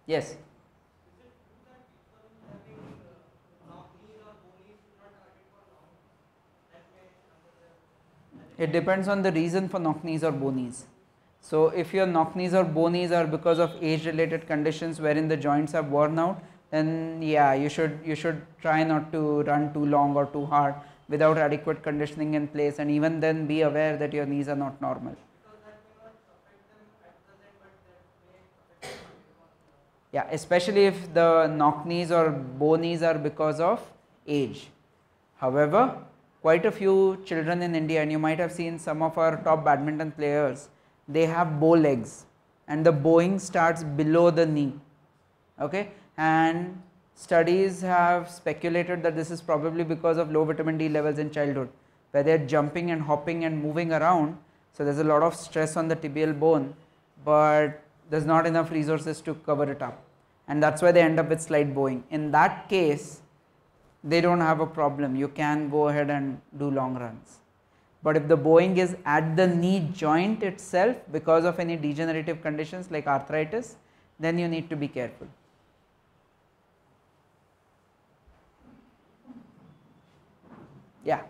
S1: Yes. It depends on the reason for knock knees or bow knees. So if your knock knees or bow knees are because of age related conditions wherein the joints are worn out, then yeah, you should try not to run too long or too hard without adequate conditioning in place, and even then be aware that your knees are not normal. Yeah, especially if the knock knees or bow knees are because of age. However, quite a few children in India, and you might have seen some of our top badminton players, they have bow legs and the bowing starts below the knee. Okay, and studies have speculated that this is probably because of low vitamin D levels in childhood, where they are jumping and hopping and moving around. So there is a lot of stress on the tibial bone, but there is not enough resources to cover it up, and that is why they end up with slight bowing. In that case, they do not have a problem. You can go ahead and do long runs. But if the bowing is at the knee joint itself because of any degenerative conditions like arthritis, then you need to be careful. Yeah.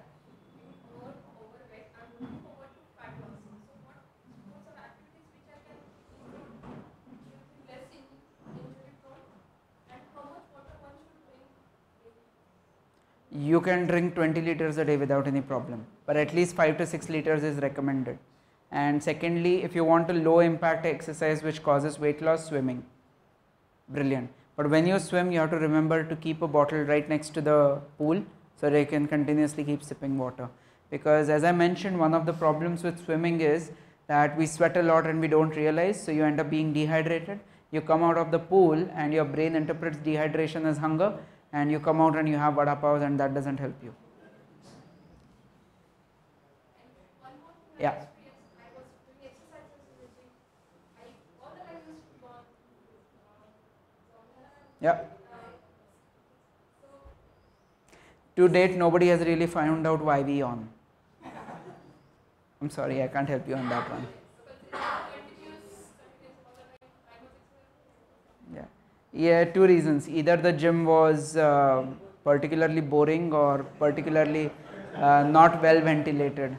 S1: You can drink 20 liters a day without any problem, but at least 5 to 6 liters is recommended. And secondly, if you want a low impact exercise which causes weight loss, swimming. Brilliant. But when you swim, you have to remember to keep a bottle right next to the pool so that you can continuously keep sipping water. Because as I mentioned, one of the problems with swimming is that we sweat a lot and we don't realize, so you end up being dehydrated. You come out of the pool and your brain interprets dehydration as hunger, and you come out and you have vada pav, and that doesn't help you. Yeah. Yeah. To date, nobody has really found out why we yawn. I'm sorry, I can't help you on that one. Yeah. Yeah, two reasons. Either the gym was particularly boring or particularly not well ventilated.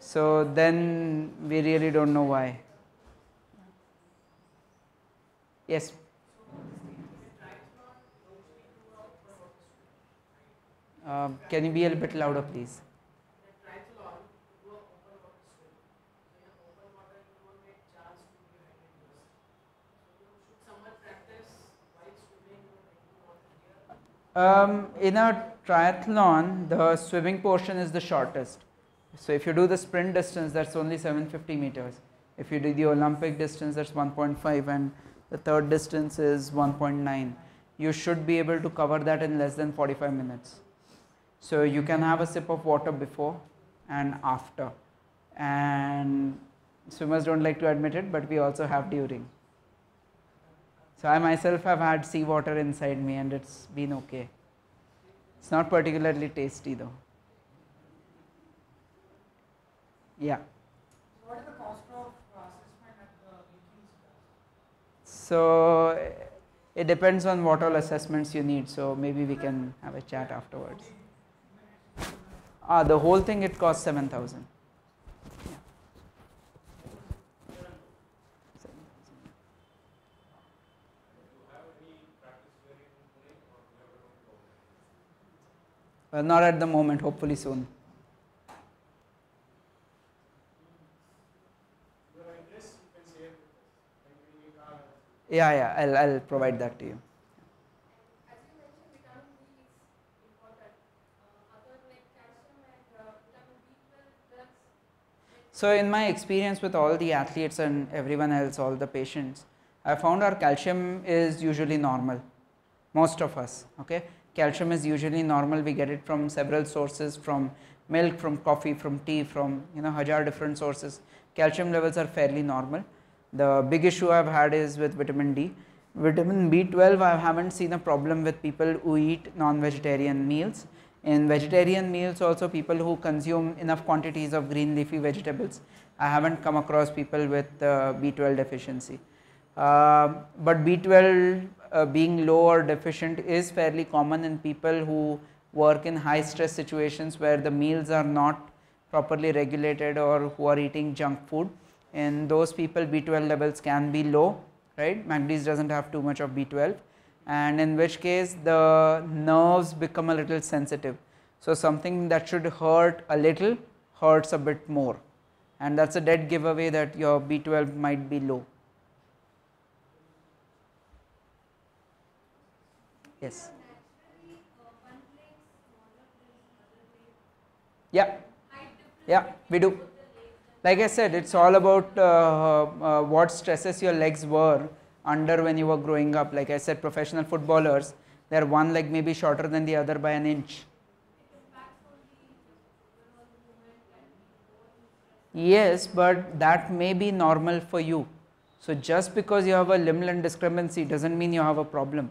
S1: So then we really don't know why. Yes. Can you be a little bit louder, please? In a triathlon, the swimming portion is the shortest. So if you do the sprint distance, that's only 750 meters. If you do the Olympic distance, that's 1.5, and the third distance is 1.9. You should be able to cover that in less than 45 minutes. So you can have a sip of water before and after. And swimmers don't like to admit it, but we also have during. So I myself have had seawater inside me and it's been okay. It's not particularly tasty though. Yeah.
S2: What is the cost of assessment at the meetings?
S1: So it depends on what all assessments you need. So maybe we can have a chat afterwards. The whole thing, it costs 7,000. Not at the moment, hopefully soon.
S2: Your address, you can share with us. Like we need our
S1: Yeah, I'll provide that to you.
S3: As you mentioned, vitamin D is important. Other like calcium and vitamin B12 drugs.
S1: So in my experience with all the athletes and everyone else, all the patients, I found our calcium is usually normal, most of us, okay. Calcium is usually normal, we get it from several sources, from milk, from coffee, from tea, from हजार different sources. Calcium levels are fairly normal. The big issue I have had is with vitamin D. Vitamin B12, I haven't seen a problem with people who eat non-vegetarian meals. In vegetarian meals also, people who consume enough quantities of green leafy vegetables, I haven't come across people with B12 deficiency. But B12 being low or deficient is fairly common in people who work in high stress situations where the meals are not properly regulated or who are eating junk food. In those people, B12 levels can be low, right. McD's doesn't have too much of B12, and in which case the nerves become a little sensitive. So something that should hurt a little hurts a bit more, and that's a dead giveaway that your B12 might be low. Yes. Yeah, yeah, we do. Like I said, it's all about what stresses your legs were under when you were growing up. Like I said, professional footballers, their one leg may be shorter than the other by an inch. Yes, but that may be normal for you. So just because you have a limb length discrepancy doesn't mean you have a problem.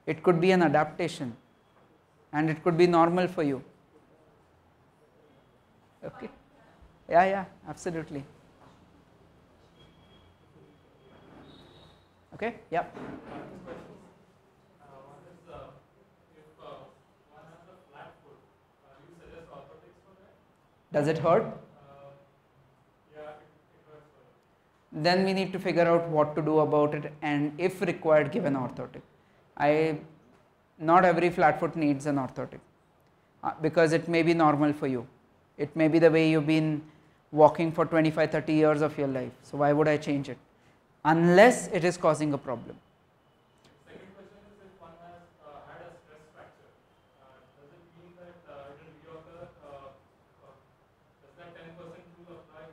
S1: It could be an adaptation and it could be normal for you. Okay. Yeah, yeah, absolutely. Okay, yeah.
S7: One is if one has a flat foot, do you suggest orthotics for that?
S1: Does it hurt?
S7: Yeah, it hurts for it.
S1: Then we need to figure out what to do about it, and if required, give an orthotic. Not every flat foot needs an orthotic because it may be normal for you. It may be the way you've been walking for 25-30 years of your life. So why would I change it? Unless it is causing a problem.
S7: Second question is, if one has had a stress fracture, does it mean that it will reoccur? Does that 10% rule apply?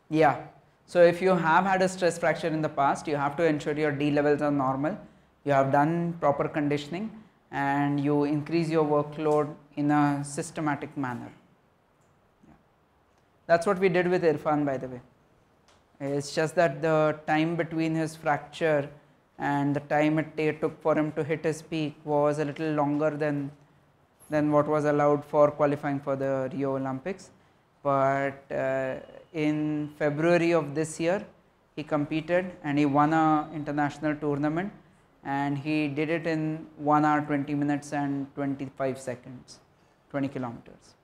S1: Yeah. So if you have had a stress fracture in the past, you have to ensure your D levels are normal. You have done proper conditioning and you increase your workload in a systematic manner. Yeah. That's what we did with Irfan, by the way. It's just that the time between his fracture and the time it took for him to hit his peak was a little longer than what was allowed for qualifying for the Rio Olympics. But in February of this year, he competed and he won an international tournament, and he did it in 1 hour 20 minutes and 25 seconds, 20 kilometers.